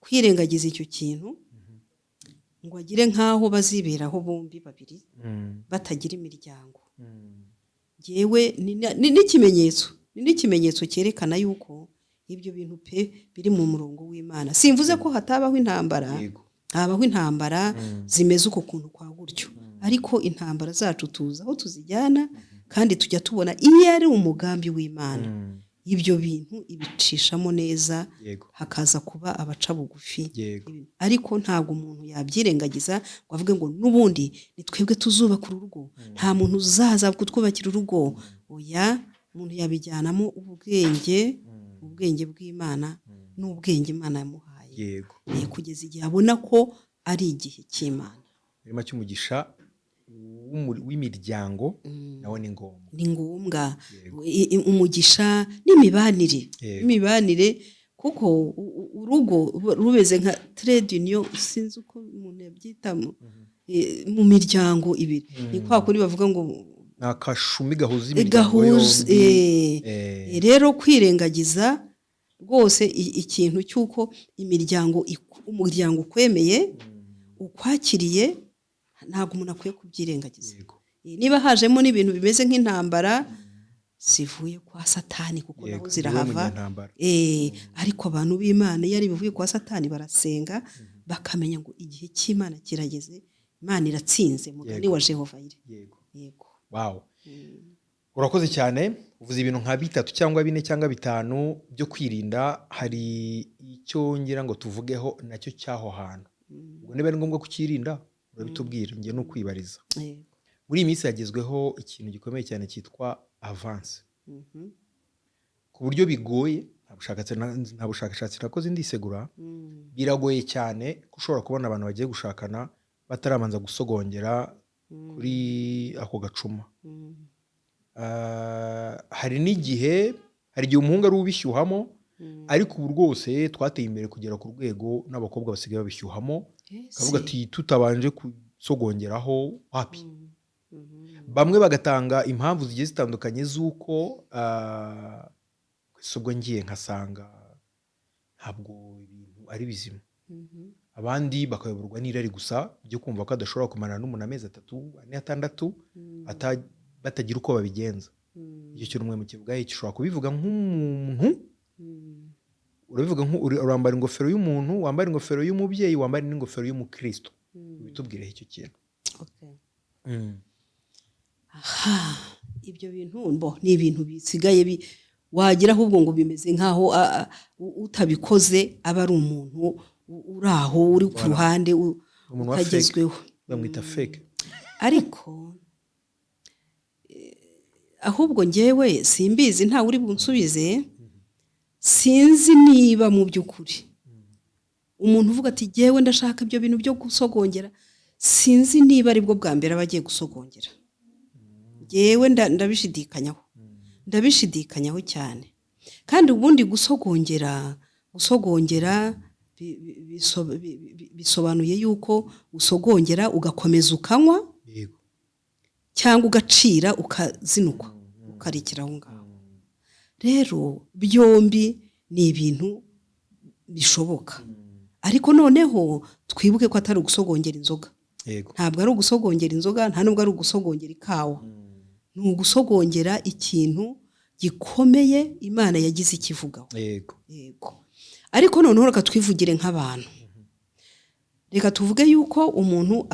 Speaker 1: kwirengagiza icyo kintu ngo agire nk'aho baziberaho bombi babiri batagira imiryango. Jewe ni n'ikimenyetso cyerekana yuko ibyo bintu pe biri mu murongo w'Imana. Simvuze ko hatabaho intambara, habaho intambara zimeze uko kuntu kwa gutyo, ariko intambara zacu tuzi aho tuzijyana, kandi tujya tubona iyo ari umugambi w'Imana ibyo bintu ibicishamo neza, hakaza kuba abaca bugufi. Ariko ntabwo umuntu yabyirengagiza ngo avuge ngo n'ubundi ni twebwe tuzubaka urugo, nta muntu uzaza kutwubakira urugo. Oya, umuntu yabijyanamo ubwenge bw'Imana n'ubwenge Imana yamuhaye, kugeza igihe abona ko ari igihe cy'Imana.
Speaker 4: Muri make umugisha w'imiryango nawe ni ngombwa, umugisha n'imibanire, kuko urugo rumeze nka trade union, sinzi uko umuntu yabyitamo, mu miryango ibiri ni kwa kuri bavuga ngo akashumi gahuza imiryango yombi.
Speaker 1: Rero kwirengagiza rwose ikintu cy'uko umuryango ukwemeye ukwakiriye, ntabwo umuntu akwiye kubyirengagiza. Niba hajemo n'ibintu bimeze nk'intambara, zivuye kwa Satani, kuko naho zirahava. Ariko abantu b'Imana iyo ari bivuye kwa Satani barasenga, bakamenya ngo igihe cy'Imana kirageze, Imana iratsinze, mugani wa Jehova. Yego.
Speaker 4: Wow. Urakoze cyane, uvuze ibintu nka 3 cyangwa 4 cyangwa 5 byo kwirinda. Hari icyo ngira ngo tuvugeho nacyo cyaho hantu, ubwo niba ari ngombwa kukirinda urabitubwira, ngiye no kwibariza. Muri iyi minsi yagezweho ikintu gikomeye cyane cyitwa avance, ku buryo bigoye, nta bushakashatsi nakoze ndisegura, biragoye cyane ko ushobora kubona abantu bagiye gushakana batarabanza gusogongera kuri ako gacuma. Hari igihe umuhungu ari ubishyuhamo, ariko ubu rwose twateye imbere kugera ku rwego n'abakobwa basigaye babishyuhamo, kavuga ati tutabanje gusogongeraho wapi. Bamwe bagatanga impamvu zigiye zitandukanye z'uko ubwo ngiye nkasanga ntabwo ibintu ari bizima, abandi bakayoborwa n'irari gusa ryo kumva ko adashobora kumarana n'umuntu amezi 3, 4, 6 batagira uko babigenza. Icyo kintu mwe mukivuga gishobora kubivuga nk'umuntu, urabivuga urambara ingofero y'umuntu, wambara ingofero y'umubyeyi, wambara n'ingofero y'umukristo. Bitubwireho icyo kintu.
Speaker 1: Ibyo bintu ni ibintu bisigaye wagira ahubwo ngo bimeze nkaho utabikoze aba ari umuntu uri aho uri ku ruhande
Speaker 4: umuntu wa fake
Speaker 1: utagezweho
Speaker 4: bamwita fake
Speaker 1: ariko ahubwo njyewe simbizi ntawe uri bunsubize sinzi niba mu by'ukuri umuntu uvuga ati njyewe ndashaka ibyo bintu byo gusogongera sinzi niba aribwo bwa mbere aba agiye gusogongera njyewe ndabishidikanyaho cyane kandi ubundi gusogongera bisobanuye yuko usogongera ugakomeza ukanywa cyangwa ugacira ukazinukwa ukarikira aho ngaho rero byombi ni ibintu bishoboka ariko noneho twibuke ko atari ugusogongera inzoga ntabwo ari ugusogongera inzoga nta nubwo ari ugusogongera ikawa ni ugusogongera ikintu gikomeye Imana yagize ikivugaho yego ariko noneho reka twivugire nk'abantu reka tuvuge yuko umuntu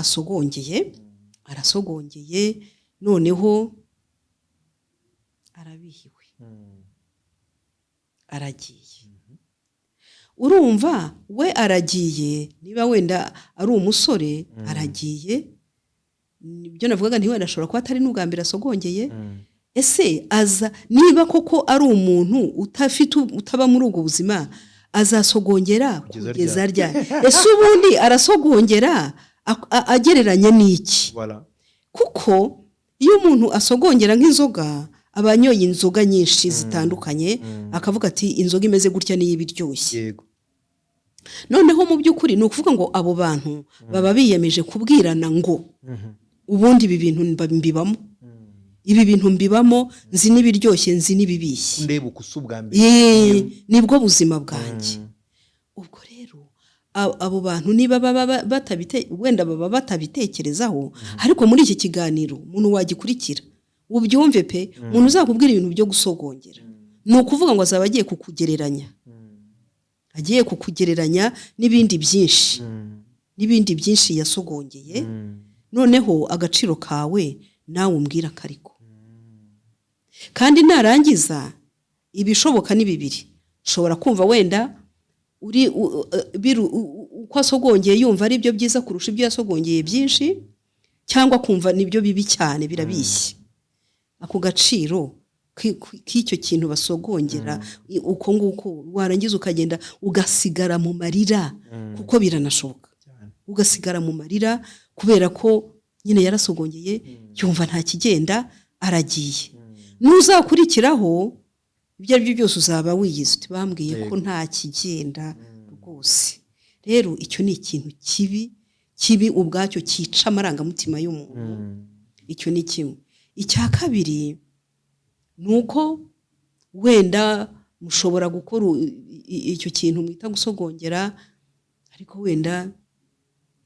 Speaker 1: arasogongeye noneho arabihiwe aragiye urumva we aragiye niba wenda ari umusore aragiye nibyo navugaga nti wenda ashobora kuba atari n'ubwa mbere asogongeye ese aza niba koko ari umuntu utaba muri ubwo buzima azasogongera kugeza ryari ese ubundi arasogongera agereranya n'iki kuko iyo umuntu asogongera nk'inzoga aba anyoye inzoga nyinshi zitandukanye akavuga ati inzoga imeze gutya niyo ibiryoshye noneho mu by'ukuri ni ukuvuga ngo abo bantu baba biyemeje kubwirana ngo ubundi ibi bintu mbibamo nzi n'ibiryoshye nzi n'ibibishye
Speaker 4: ndeba ukusa ubwa mbere
Speaker 1: nibwo buzima bwanjye ubwo rero abo bantu niba wenda baba batabitekerezaho ariko muri iki kiganiro umuntu wagikurikira ubyumve pe umuntu uzakubwira ibintu byo gusogongera ni ukuvuga ngo azaba agiye kukugereranya n'ibindi byinshi yasogongeye noneho agaciro kawe nawe umbwira kariko kandi narangiza ibishoboka ni bibiri ushobora kumva wenda uko asogongeye yumva ari byo byiza kurusha ibyo yasogongeye byinshi cyangwa kumva nibyo bibi cyane birabishye ako gaciro k'icyo kintu basogongera uko nguko warangiza ukagenda ugasigara mu marira kuko biranashoboka ugasigara mu marira kubera ko nyine yarasogongeye yumva nta kigenda aragiye nuzakurikiraho ibyo ari byo byose uzaba wiyize bambwiye ko nta kigenda rwose rero icyo ni ikintu kibi ubwacyo cyica amarangamutima y'umuntu icyo ni kimwe icya kabiri ni uko wenda mushobora gukora icyo kintu mwita gusogongera ariko wenda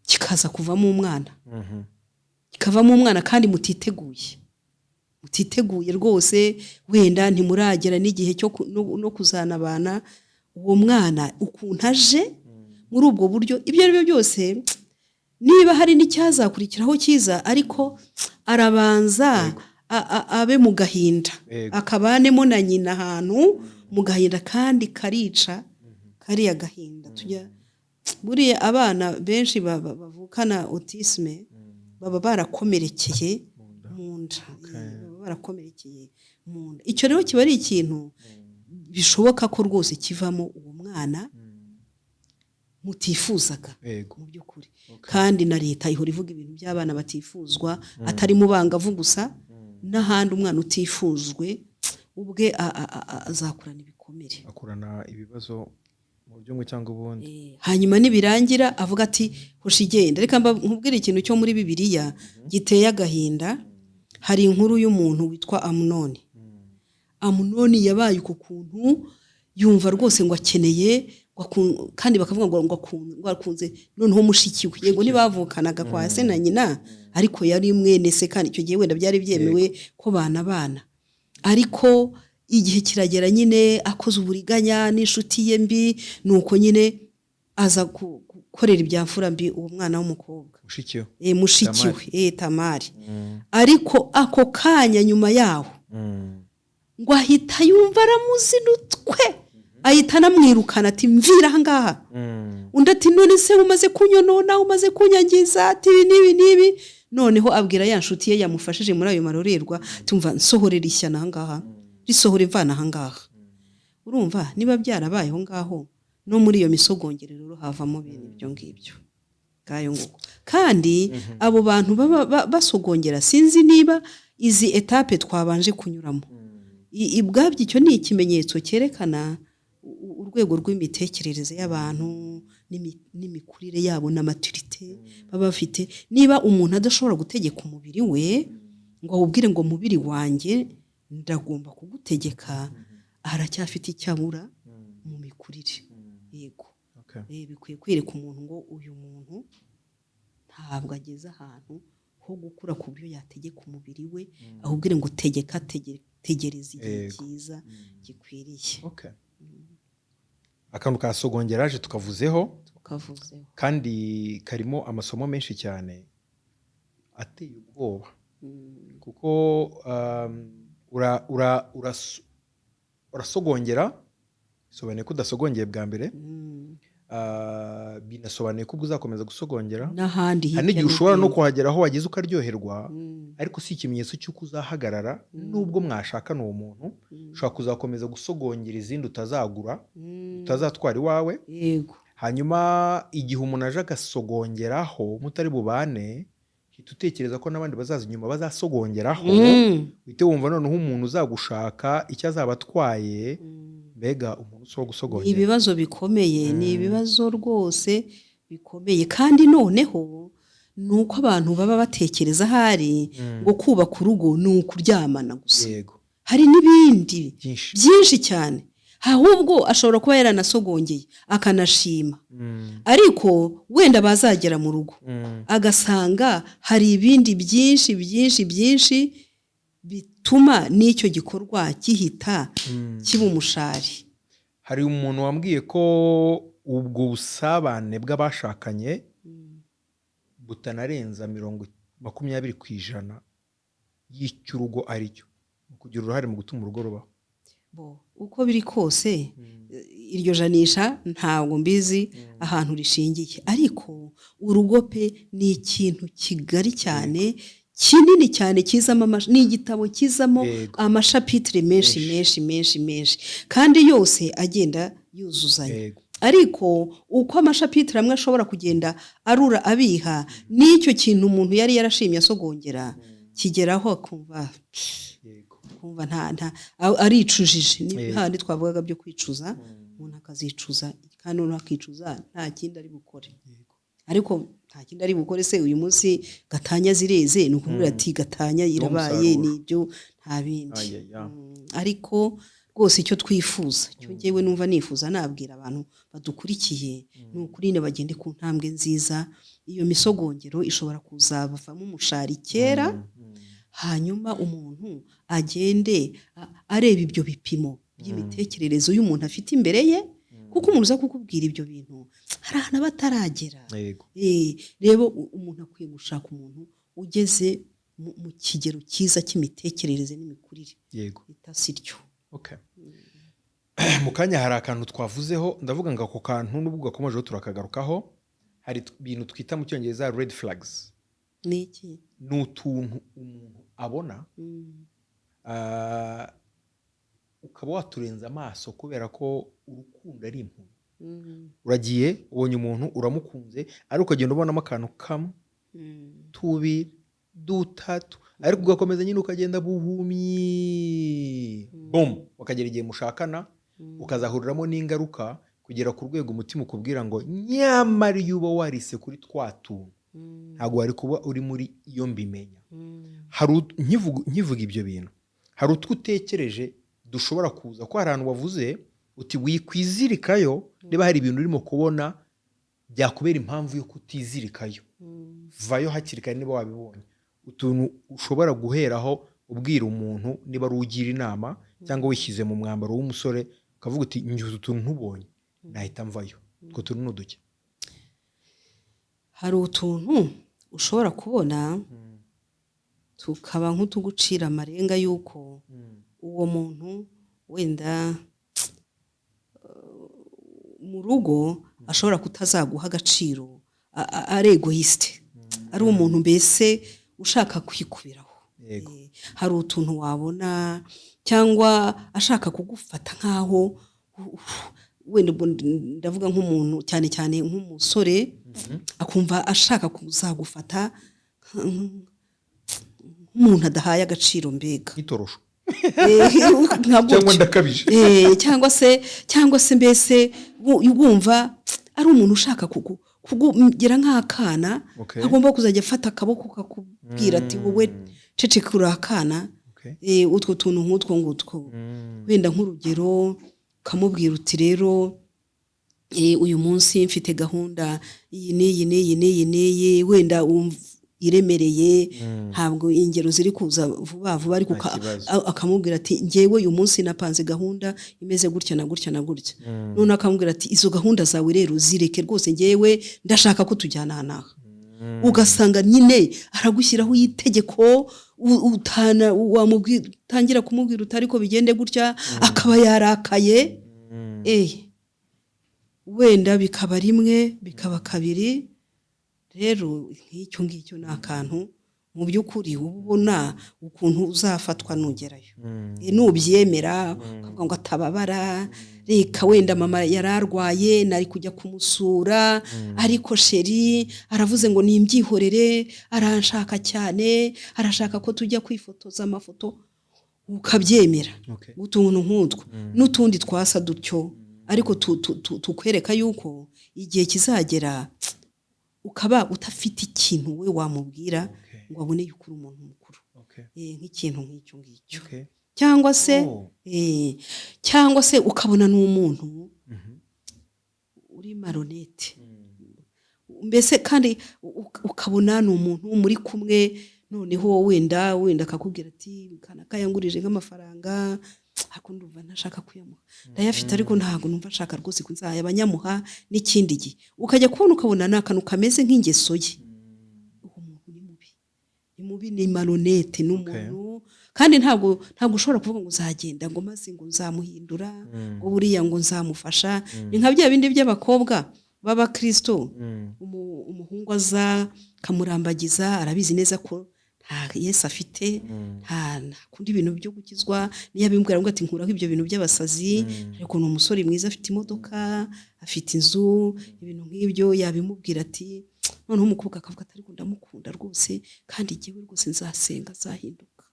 Speaker 1: kikaza kuvamo umwana kandi mutiteguye rwose wenda ntimuragera n'igihe cyo no kuzanabana uwo mwana ukuntu aje muri ubwo buryo ibyo ari byo byose niba hari n'icyazakurikiraho cyiza ariko arabanza abe mu gahinda akabanemo na nyina ahantu mu gahinda kandi karica kariya gahinda buriya abana benshi bavukana autisme baba barakomerekeye mu nda icyo rero kiba ari ikintu bishoboka ko rwose kivamo uwo mwana mutifuzaga mu by'ukuri kandi na leta ihora ivuga ibintu by'abana batifuzwa atari mu bangavu gusa n'ahandi umwana utifuzwe ubwe azakurana ibikomere
Speaker 4: akurana ibibazo mu buryo bumwe cyangwa ubundi
Speaker 1: hanyuma nibirangira avuga ati hoshi igenda reka nkubwire ikintu cyo muri Bibiliya giteye agahinda hari inkuru y'umuntu witwa Amunoni yabaye uko kuntu yumva rwose ngo akeneye kandi bakavuga ngo akunze noneho mushiki we yego ntibavukanaga kwa se na nyina ariko yari mwene se kandi icyo gihe wenda byari byemewe ko bana ariko igihe kiragera nyine akoze uburiganya n'inshuti ye mbi nuko nyine aza gukorera ibyamfura mbi uwo mwana w'umukobwa mushiki we Tamari ariko ako kanya nyuma yaho ngo ahita yumva aramuzinutwe ahita anamwirukana ati mvira ahangaha undi ati none se umaze kunyonona umaze kunyangiza ati nibi noneho abwira ya nshuti ye yamufashije muri ayo marorerwa tumva nsohorera ishyana ahangaha risohora imvana ahangaha urumva niba byarabayeho ngaho no muri iyo misogongerero havamo bene ibyo ngibyo ngayo nguko kandi abo bantu baba basogongera sinzi niba izi etape twabanje kunyuramo ibwabyo icyo ni ikimenyetso cyerekana urwego rw'imitekerereze y'abantu n'imikurire yabo na maturite baba bafite niba umuntu adashobora gutegeka umubiri we ngo awubwire ngo mubiri wanjye ndagomba kugutegeka aracyafite icyabura mu mikurire yego bikwiye kwereka umuntu ngo uyu muntu ntabwo ageze ahantu ho gukura ku buryo yategeka umubiri we ahubwire ngo tegeka tegereza igihe cyiza gikwiriye
Speaker 4: akantu ka sogongeraje tukavuzeho kandi karimo amasomo menshi cyane ateye ubwoba kuko urasogongera bisobanuye ko udasogongeye bwa mbere binasobanuye ko ubwo uzakomeza gusogongera
Speaker 1: n'ahandi
Speaker 4: hari n'igihe ushobora no kuhagera aho wageze ukaryoherwa ariko si ikimenyetso cy'uko uzahagarara nubwo mwashakana uwo muntu ushobora kuzakomeza gusogongera izindi utazagura utazatwara iwawe hanyuma igihe umuntu aje agasogongeraho mutari bubane hita utekereza ko n'abandi bazaza inyuma bazasogongeraho uhite wumva noneho umuntu uzagushaka icyo azaba atwaye mbega umuntu ushobora gusogongera
Speaker 1: ibibazo bikomeye ni ibibazo rwose bikomeye kandi noneho ni uko abantu baba batekereza ahari ngo kubaka urugo ni ukuryamana gusa hari n'ibindi byinshi cyane ahubwo ashobora kuba yaranasogongeye akanashima ariko wenda bazagera mu rugo agasanga hari ibindi byinshi bituma n'icyo gikorwa gihita kiba umushari.
Speaker 4: Hari umuntu wambwiye ko ubwo busabane bw'abashakanye butanarenza 20% y'icyo urugo ari cyo kugira uruhare mu gutuma urugo rubaho.
Speaker 1: Uko biri kose iryo janisha ntabwo mbizi ahantu rishingiye ariko urugo pe ni ikintu kigari cyane kinini cyane kizamo ni igitabo kizamo amashapitire menshi kandi yose agenda yuzuzanya ariko uko amashapitire amwe ashobora kugenda arura abiha n'icyo kintu umuntu yari yarashimye asogongera kigeraho akumva nta aricujije ni handi twavugaga byo kwicuza umuntu akazicuza kandi umuntu akicuza nta kindi ari bukore ariko nta kindi ari bukore se uyu munsi gatanya zireze ni ukuvuga ati gatanya irabaye nibyo nta bindi ariko rwose icyo twifuza cyo ngewe numva nifuza nabwira abantu badukurikiye ni ukuri bagende ku ntambwe nziza iyo misogongero ishobora kuzabavamo umushari kera hanyuma umuntu agende areba ibyo bipimo by'imitekerereze y'umuntu afite imbere ye kuko umuntu uza kukubwira ibyo bintu hari ahantu bataragera rero umuntu akwiye gushaka umuntu ugeze mu kigero cyiza cy'imitekerereze n'imikurire itasiryo.
Speaker 4: Mu kanya hari akantu twavuzeho ndavuga ngo ako kantu n'ubwo gakomejeho turakagarukaho hari ibintu twita mu cyongereza red flags.
Speaker 1: Ni iki?
Speaker 4: Ni utuntu umuntu abona ukaba waturenza amaso kubera ko urukundo ari impuhwe. Uragiye ubonye umuntu uramukunze ariko ukagenda ubonamo akantu kamwe tubiri dutatu ariko ugakomeza nyine ukagenda buhumyi ukagera igihe mushakana ukazahuriramo n'ingaruka kugera ku rwego umutima ukubwira ngo nyamara iyo uba warise kuri twa tuntu ntabwo wari kuba uri muri iyo mbimenya. Nkivuga ibyo bintu hari utwo utekereje dushobora kuza ko hari ahantu wavuze uti wikwizirikayo niba hari ibintu urimo kubona byakubera impamvu yo kutizirikayo vayo hakiri kare niba wabibonye. Utuntu ushobora guheraho ubwira umuntu niba ari ugira inama cyangwa wishyize mu mwambaro w'umusore ukavuga uti njye utuntu ntubonye nahita mvayo. Utwo tuntu ni uduke.
Speaker 1: Hari utuntu ushobora kubona tukaba nk'utugucira amarenga y'uko uwo muntu wenda mu rugo ashobora kutazaguha agaciro ari egoyiste ari umuntu mbese ushaka kwikubiraho. Hari utuntu wabona cyangwa ashaka kugufata nk'aho wenda ndavuga nk'umuntu cyane cyane nk'umusore akumva ashaka kuzagufata nk'umuntu adahaye agaciro mbega
Speaker 4: itorosho
Speaker 1: cyangwa
Speaker 4: ndakabije
Speaker 1: cyangwa se mbese wumva ari umuntu ushaka kugira nk'akana agomba kuzajya afata akaboko kakubwira ati wowe ceceka uri akana. Utwo tuntu nk'utwo ngutwo wenda nk'urugero ukamubwira uti rero uyu munsi mfite gahunda iyi n'iyi wenda iremereye ntabwo ingero ziri kuza vuba vuba ariko akamubwira ati njyewe uyu munsi napanze gahunda imeze gutya na gutya na gutya. None akamubwira ati izo gahunda zawe rero zireke rwose njyewe ndashaka ko tujyana aha. Ugasanga nyine aragushyiraho itegeko utangira kumubwira utari ko bigende gutya akaba yarakaye. Wenda bikaba rimwe bikaba kabiri. Rero nk'icyo ngicyo ni akantu mu by'ukuri ubona ukuntu uzafatwa nugerayo. Nubyemera ukavuga ngo atababara reka wenda mama yararwaye nari kujya kumusura ariko sheri aravuze ngo nimbyihorere aranshaka cyane arashaka ko tujya kwifotoza amafoto ukabyemera. Utuntu nk'utwo n'utundi twasa dutyo ariko tukwereka yuko igihe kizagera ukaba utafite ikintu we wamubwira ngo abone yuko uri umuntu mukuru. Nk'ikintu nk'icyo ngicyo cyangwa se ukabona n'umuntu uri maronete mbese kandi ukabona n'umuntu muri kumwe noneho wenda akakubwira ati kanaka yangurije nk'amafaranga hakundi umva ntashaka kuyamuha ndayafite ariko ntabwo numva nshaka rwose ko nzayabanyamuha n'ikindi gihe ukajya kubona ukabona n'akantu kameze nk'ingeso ye. Uwo muntu ni mubi ni maronete n'umuntu kandi ntabwo ushobora kuvuga ngo uzagenda ngo maze ngo nzamuhindura ngo buriya ngo nzamufasha. Ni nka bya bindi by'abakobwa b'abakristo umuhungu aza kamurambagiza arabizi neza ko nta Yesu afite nta kundi ibintu byo gukizwa niyo abimbwira ngo ati nkuraho ibyo bintu by'abasazi ariko ni umusore mwiza afite imodoka afite inzu ibintu nk'ibyo yabimubwira ati noneho umukobwa akavuga ati ariko ndamukunda rwose kandi igihe rwose nzasenga azahinduka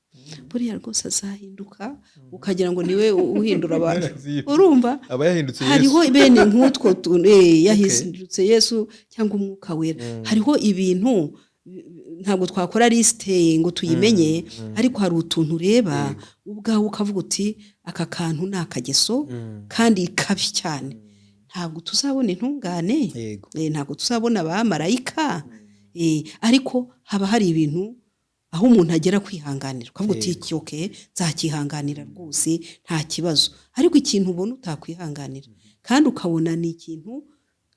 Speaker 1: buriya rwose azahinduka ukagira ngo niwe uhindura abantu. Urumva hariho bene nk'utwo yahindutse Yesu cyangwa umwuka wera. Hariho ibintu ntabwo twakora lisite ngo tuyimenye ariko hari utuntu ureba ubwawe ukavuga uti aka kantu ni akageso kandi kabi cyane. Ntabwo tuzabona intungane ntabwo tuzabona abamarayika ariko haba hari ibintu aho umuntu agera kwihanganira ukavuga uti cyoke nzakihanganira rwose nta kibazo ariko ikintu ubona utakwihanganira kandi ukabona ni ikintu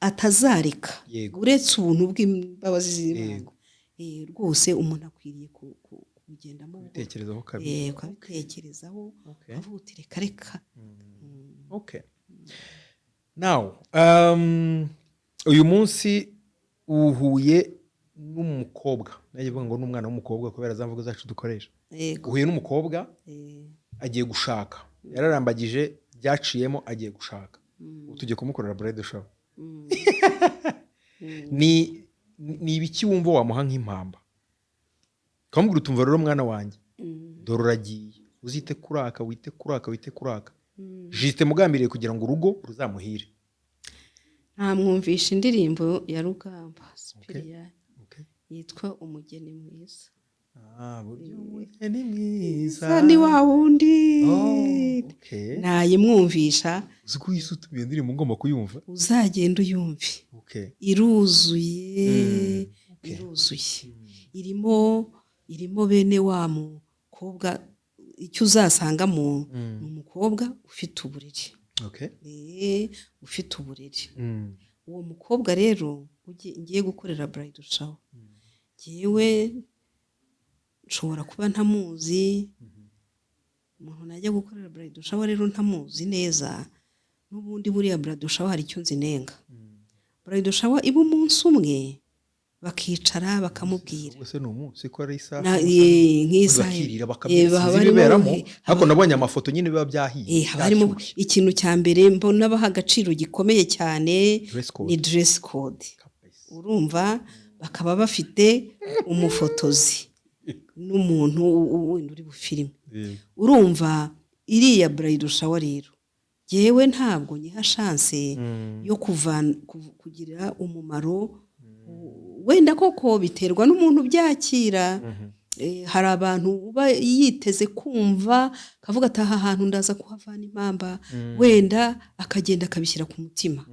Speaker 1: atazareka uretse ubuntu bw'imbabazi z'Imana rwose umuntu akwiriye kugendamo
Speaker 4: ubitekerezaho kabiri
Speaker 1: ukabitekerezaho ukavuga uti reka
Speaker 4: now uyu munsi uhuye n'umukobwa nagiye vuga ngo n'umwana w'umukobwa kubera za mvugo zacu dukoresha uhuye n'umukobwa agiye gushaka yararambagije byaciyemo agiye gushaka tujye kumukorera bride shower ni ibiki wumva wamuha nk'impamba ukamubwira utumva rero mwana wanjye dore uragiye uzite kuraka wite kuraka jisite mugambiriye kugira ngo urugo ruzamuhire.
Speaker 1: Ntamwumvisha indirimbo ya Rugamba Sipiriyani yitwa umugeni mwiza.
Speaker 4: Buryo umugeni mwiza
Speaker 1: ni wa wundi nayimwumvisha
Speaker 4: uzi ko yisutuye indirimbo ngomba kuyumva
Speaker 1: uzagenda uyumve. Iruzuye irimo bene wa mukobwa icyo uzasangamo ni umukobwa ufite uburiri ufite uburiri. Uwo mukobwa rero ngiye gukorera bride shower ngewe nshobora kuba ntamuzi umuntu najya gukorera bride shower rero ntamuzi neza n'ubundi buriya bridal shower hari icyo nzinenga. Bridal shower iba umunsi umwe bakicara bakamubwira
Speaker 4: ubwo se ni umunsi ko ari isaha
Speaker 1: nk'isaha
Speaker 4: bakirira bakabiberamo ariko nabonye amafoto nyine biba byahiye
Speaker 1: haba harimo ikintu cya mbere mbona baha agaciro gikomeye cyane ni dress code. Urumva bakaba bafite umufotozi n'umuntu wenda uri bufilime. Urumva iriya bridal shower rero yewe ntabwo nyiha chance yo kugira umumaro, wenda koko biterwa n'umuntu byakira. Hari abantu uba yiteze kumva kavuga ati aha hantu ndaza kuhavana impamba, wenda akagenda akabishyira ku mutima.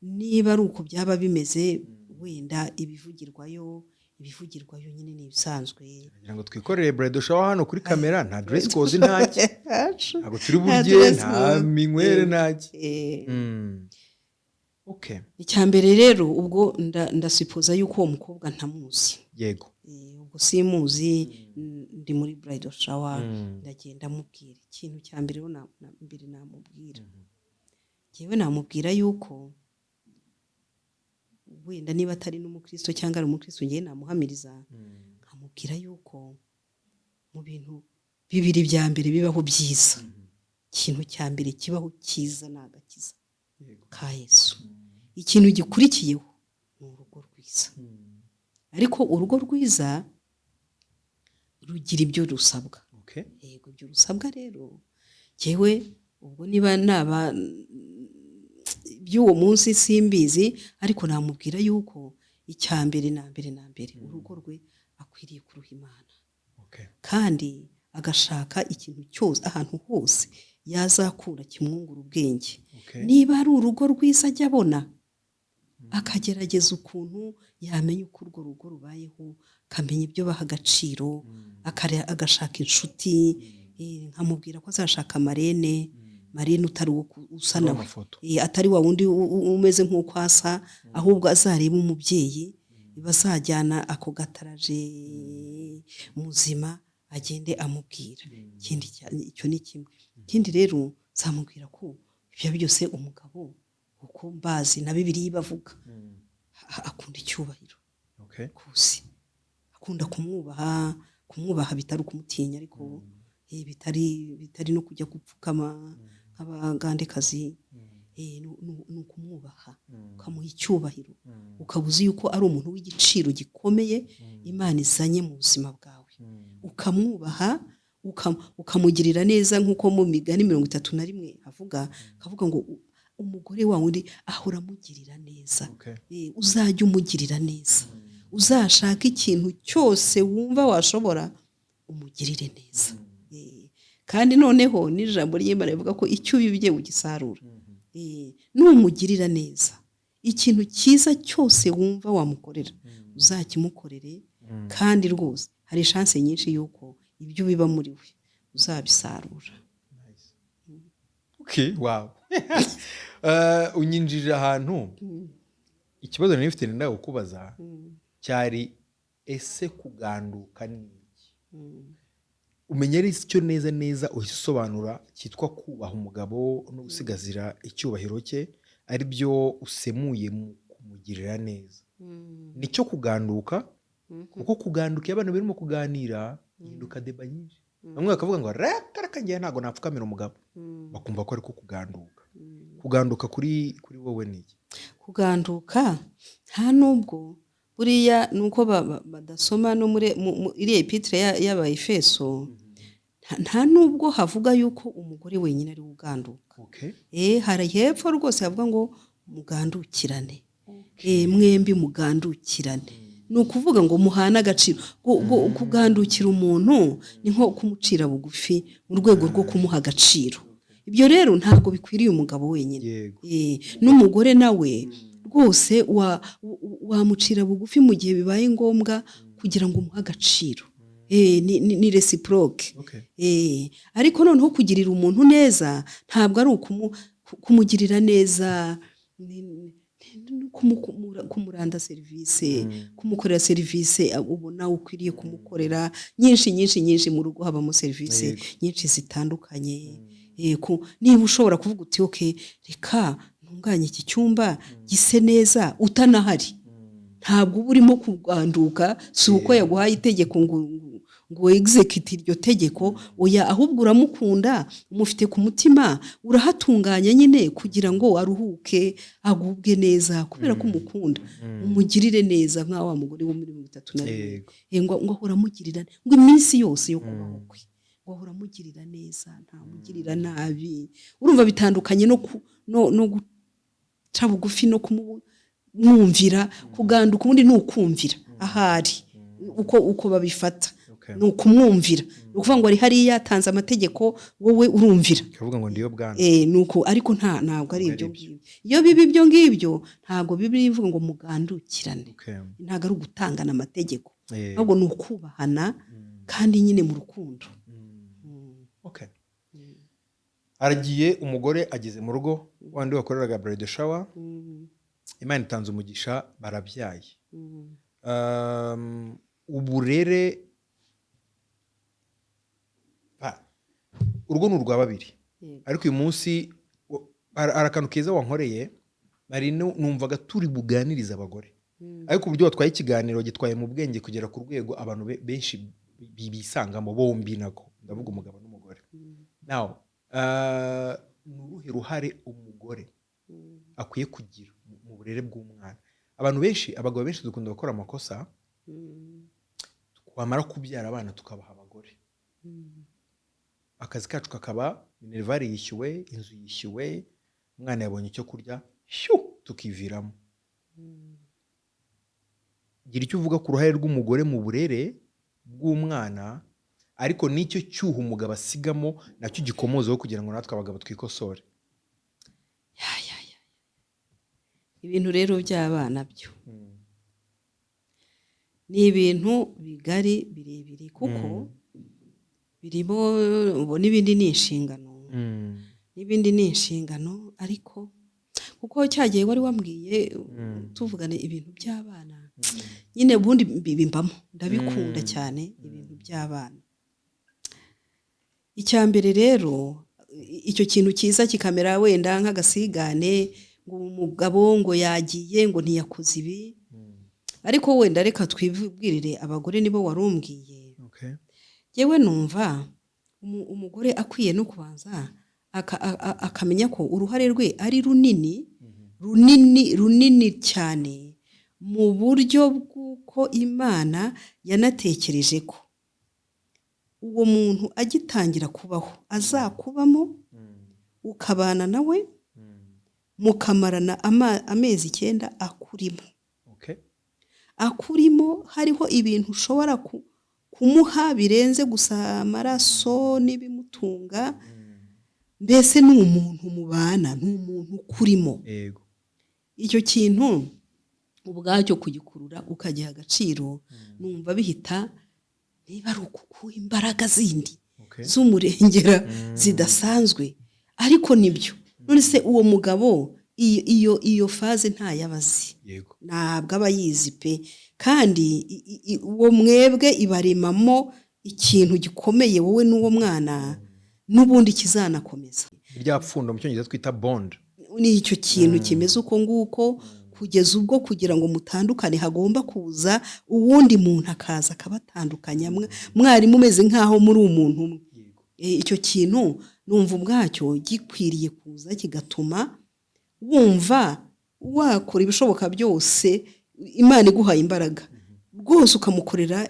Speaker 1: Niba ari uko byaba bimeze, wenda ibivugirwayo nyine ni ibisanzwe.
Speaker 4: kugira ngo twikorere bridal shower hano kuri kamera nta dress code ntacyo, ntabwo turi burye nta minywere ntacyo. Okay.
Speaker 1: Icyambere rero ubwo ndasipoza yuko uwo mukobwa ntamuzi.
Speaker 4: Yego.
Speaker 1: Ubwo simuzi ndi muri bridal shower ndagenda mubwira ikintu cyambere rero mbere namubwira. Yewe namubwira yuko wenda niba atari n'umukristo cyangwa ari umukristo ngiye namuhamiriza nkamubwira yuko mu bintu bibiri bya mbere bibaho byiza, ikintu cya mbere kibaho cyiza ni agakiza ka Yesu. Ikintu gikurikiyeho ni urugo rwiza. Ariko urugo rwiza rugira ibyo rusabwa. Yego ibyo rusabwa rero yewe ubwo niba naba by'uwo munsi simbizi, ariko namubwira yuko icyambere na mbere urugo rwe akwiriye kuruha Imana. Kandi agashaka ikintu cyose ahantu hose yazakura kimwungura ubwenge. Niba ari urugo rwiza ajya abona akagerageza ukuntu yamenya uko urwo rugo rubayeho, akamenya ibyo baha agaciro, agashaka inshuti. Nkamubwira ko azashaka marene utari usa nawe, atari wa wundi umeze nk'uko asa, ahubwo azareba umubyeyi bazajyana ako gataraje muzima agende amubwira. Icyo ni kimwe. Ikindi rero zamubwira ko ibyo byose umugabo uko mbazi na Bibiliya bavuga akunda icyubahiro. Kusi akunda kumwubaha bitari ukumutinya, ariko bitari no kujya gupfukama nk'abagandekazi. Ni ukumwubaha ukamuha icyubahiro, ukabuzi yuko ari umuntu w'igiciro gikomeye Imana izanye mu buzima bwawe, ukamwubaha ukamugirira neza. nk'uko mu Migani 31 havuga ngo umugore wawe undi ahora amugirira neza. Uzajya umugirira neza, uzashaka ikintu cyose wumva washobora umugirire neza. Kandi noneho n'ijambo ry'Imana rivuga ko icyo ubibye ugisarura. Numugirira neza, ikintu cyiza cyose wumva wamukorera uzakimukorere, kandi rwose hari chance nyinshi yuko ibyo biba muri we uzabisarura.
Speaker 4: Wow. Unyinjije ahantu ikibazo nari mfite nenda kukubaza cyari ese kuganduka ni iki? Umenyera icyo neza uhisobanura cyitwa kubaha umugabo no gusigazira icyubahiro cye, ari byo usemuye mu kumugirira neza. Nicyo kuganduka, kuko kuganduka iyo abantu barimo kuganira hinduka deba nyinshi. Bamwe bakavuga ngo reka ngiye ntago napfukamira umugabo, bakumva ko ari ko kuganduka. Kuganduka kuri wowe ni iki?
Speaker 1: Kuganduka nta nubwo buriya nuko badasoma no muri iri epitre y'Abaefeso, nta nubwo havuga yuko umugore wenyine ari uganduka. Hari hepfo rwose havuga ngo mugandukirane. Mwembi mugandukirane. Ni ukuvuga ngo muhana agaciro. Kugandukira umuntu ni nko kumucira bugufi mu rwego rwo kumuha agaciro. Ibyo rero ntabwo bikwiriye umugabo wenyine. N'umugore nawe rwose wamucira bugufi mu gihe bibaye ngombwa kugira ngo umuhe agaciro. Ni reciproque. Ariko noneho kugirira umuntu neza ntabwo ari kumugirira neza, kumuranda serivisi, kumukorera serivisi ubona ukwiriye kumukorera nyinshi mu rugo habamo serivisi nyinshi zitandukanye. niba ushobora kuvuga uti okay reka ntunganye iki cyumba gise neza utanahari ntabwo uba urimo kuganduka si uko yaguhaye itegeko ngo execute iryo tegeko oya ahubwo uramukunda umufite ku mutima urahatunganya nyine kugira ngo aruhuke agubwe neza kubera ko umukunda umugirire neza nka wa mugore wo muri 31 ngo ahora amugirira ngo iminsi yose yo kubaho kwe ngo ahora amugirira neza ntamugirira nabi urumva bitandukanye no guca bugufi no kumwumvira kuganduka ubundi ni ukumvira ahari uko babifata ni ukumwumvira ni ukuvuga ngo ari hariya yatanze amategeko wowe urumvira
Speaker 4: kavuga ngo ndiyo bwana
Speaker 1: nuko ariko ntabwo ari ibyo ngibyo iyo bibi ibyo ngibyo ntabwo bibi bivuga ngo mugandukirane ntabwo ari ugutangana amategeko ahubwo ni ukubahana kandi nyine mu rukundo
Speaker 4: aragiye umugore ageze mu rugo wandi wakoreraga bride shower Imana itanze umugisha barabyaye uburere urwo ni urwa babiri ariko uyu munsi arakantu keza wankoreye nari numvaga turi buganiriza abagore ariko uburyo watwaye ikiganiro gitwaye mu bwenge kugera ku rwego abantu benshi bisangamo bombi nako ndavuga umugabo n'umugore now ni uruhe ruhare umugore akwiye kugira mu burere bw'umwana abantu benshi abagabo benshi dukunda gukora amakosa twamara kubyara abana tukabaha abagore akazi kacu kakaba minervari yishyuwe inzu yishyuwe umwana yabonye icyo kurya tukiviramo gira icyo uvuga ku ruhare rw'umugore mu burere bw'umwana ariko n'icyo cyuho umugabo asigamo nacyo gikomozaho kugira ngo natwe abagabo twikosore
Speaker 1: ibintu rero by'abana byo ni ibintu bigari birebire kuko birimo n'ibindi ni inshingano ariko kuko cyagiye wari wambwiye tuvugane ibintu by'abana nyine ubundi bibimbamo ndabikunda cyane ibintu by'abana icya mbere rero icyo kintu cyiza kikamera wenda nk'agasigane ngo umugabo ngo yagiye ngo ntiyakoze ibi ariko wenda reka twibwirire abagore nibo warumbwiye yewe numva umugore akwiye no kubanza akamenya ko uruhare rwe ari runini cyane mu buryo bw'uko Imana yanatekereje ko uwo muntu agitangira kubaho azakubamo ukabana nawe mukamarana amezi 9 akurimo hariho ibintu ushobora kumuha birenze gusa amaraso n'ibimutunga mbese ni umuntu mubana ni umuntu kurimo icyo kintu ubwacyo kugikurura ukagiha agaciro numva bihita niba ari ukukuha imbaraga zindi z'umurengera zidasanzwe ariko nibyo none se uwo mugabo iyo faze ntayabazi ntabwo aba yizi pe kandi uwo mwebwe ibaremamo ikintu gikomeye wowe n'uwo mwana n'ubundi kizanakomeza
Speaker 4: rya pfundo mu cyongereza twita bond
Speaker 1: ni icyo kintu kimeze uko nguko kugeza ubwo kugira ngo mutandukane hagomba kuza uwundi muntu akaza akabatandukanya mwari mumeze nk'aho muri umuntu umwe icyo kintu numva ubwacyo gikwiriye kuza kigatuma wumva wakora ibishoboka byose Imana iguhaye imbaraga rwose ukamukorera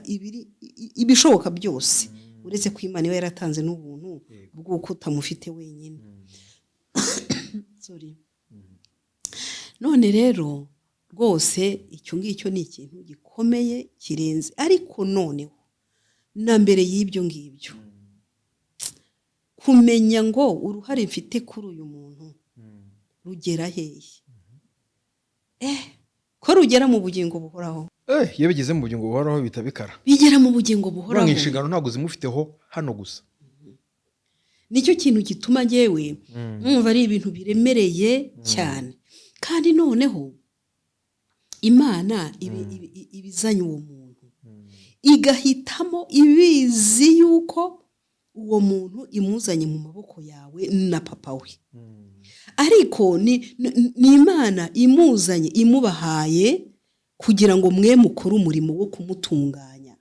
Speaker 1: ibishoboka byose uretse ko Imana iba yaratanze n'ubuntu bw'uko utamufite wenyine none rero rwose icyo ngicyo ni ikintu gikomeye kirenze ariko noneho na mbere y'ibyo ngibyo kumenya ngo uruhare mfite kuri uyu muntu rugera hehe ko rugera mu bugingo buhoraho
Speaker 4: iyo bigeze mu bugingo buhoraho bita bikara
Speaker 1: bigera mu bugingo buhoraho
Speaker 4: inshingano ntabwo zimufiteho hano gusa
Speaker 1: nicyo kintu gituma njyewe numva ari ibintu biremereye cyane kandi noneho Imana ibizanye uwo muntu igahitamo ibizi yuko uwo muntu imuzanye mu maboko yawe na papa we. Ariko ni Imana imuzanye imubahaye kugira ngo mwe mukore umurimo wo kumutunganya.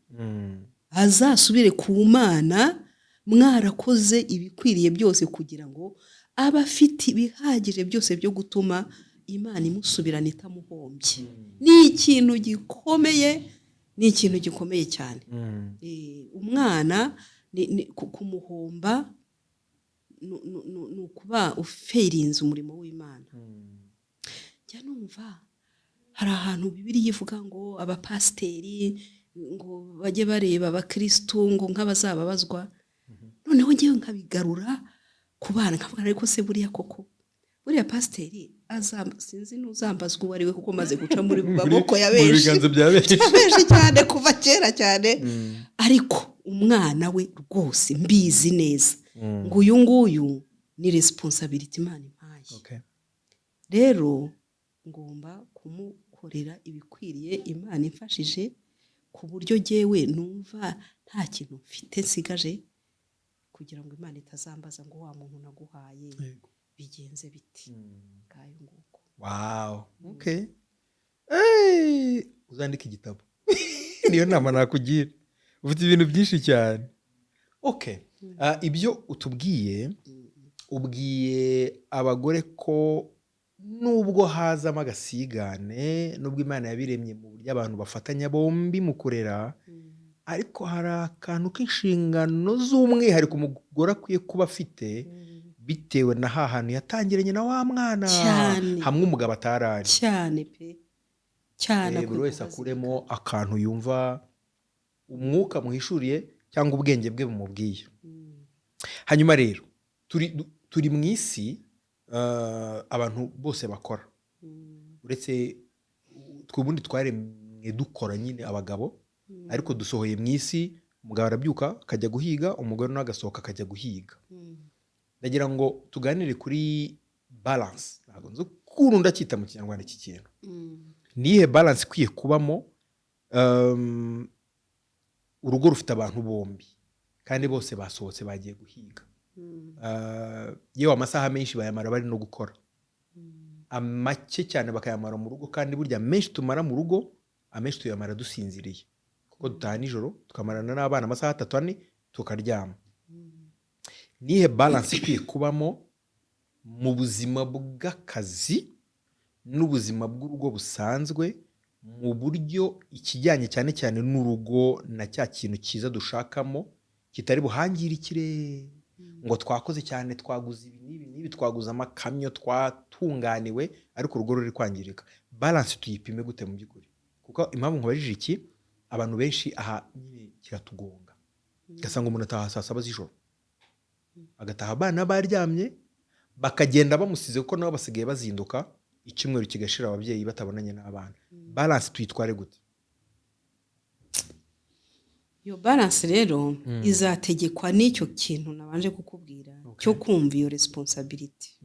Speaker 1: Azasubire ku Mana mwarakoze ibikwiriye byose kugira ngo abe afite ibihagije byose byo gutuma Imana imusubirana itamuhombye. Ni ikintu gikomeye cyane. Umwana kumuhomba ni ukuba ufeirinze umurimo w'Imana. Njya numva hari ahantu Bibiliya ivuga ngo abapasiteri ngo bajye bareba abakristo ngo nk'abazababazwa. Noneho ngewe nkabigarura ku bana nkavuga ariko se buriya koko buriya pasiteri sinzi n'uzambazwa uwo ari we kuko maze guca muri maboko ya benshi, mu
Speaker 4: biganza bya benshi
Speaker 1: cyane kuva kera cyane. Ariko umwana we rwose mbizi neza ngo uyu nguyu ni responsibility Imana impaye. Rero ngomba kumukorera ibikwiriye Imana imfashije ku buryo jyewe numva nta kintu mfite nsigaje kugira ngo Imana itazambaza ngo wa muntu naguhaye bigenze biti. Ngayo nguko.
Speaker 4: Wow. Okay. Uzandika igitabo. Niyo nama nakugira. Ufite ibintu byinshi cyane. Okay. Ibyo utubwiye ubwiye abagore ko nubwo hazamo agasigane, nubwo Imana yabiremye mu buryo abantu bafatanya bombi mu kurera, ariko hari akantu k'inshingano z'umwihariko umugore akwiye kuba afite bitewe na hantu yatangiranye na wa mwana hamwe umugabo atarari.
Speaker 1: Cyane pe. Cyane
Speaker 4: buri wese akuremo akantu yumva umwuka muhishuriye cyangwa ubwenge bwe bumubwiye. Hanyuma rero turi mu isi abantu bose bakora, uretse twubundi twaremwe dukora nyine abagabo, ariko dusohoye mu isi umugabo arabyuka akajya guhiga, umugore nawe agasohoka akajya guhiga. Ndagira ngo tuganire kuri balance. Ntabwo nzi ukuntu ndacyita mu Kinyarwanda iki kintu. Nihe balance ikwiye kubamo urugo rufite abantu bombi kandi bose basohotse bagiye guhiga. Yewe amasaha menshi bayamara bari no gukora, make cyane bakayamara mu rugo, kandi burya menshi tumara mu rugo amenshi tuyamara dusinziriye kuko dutaha nijoro tukamarana n'abana amasaha 3-4 tukaryama. Nihe balance ikwiye kubamo mu buzima bw'akazi n'ubuzima bw'urugo busanzwe, mu buryo ikijyanye cyane cyane n'urugo na cya kintu cyiza dushakamo kitari buhangirikire ngo twakoze cyane, twaguze ibi n'ibi, twaguze amakamyo, twatunganiwe, ariko urugo ruri kwangirika. Balance tuyipime gute mu by'ukuri? Kuko impamvu nkubajije iki, abantu benshi aha nyine kiratugonga. Gasanga umuntu ataha saa 7 z'ijoro, agataha abana baryamye, bakagenda bamusize kuko nabo basigaye bazinduka, icyumweru kigashira ababyeyi batabonanye n'abana. Balance tuyitware gute?
Speaker 1: Yo balance rero izategekwa n'icyo kintu nabanje kukubwira, cyo kumva iyo responsibility.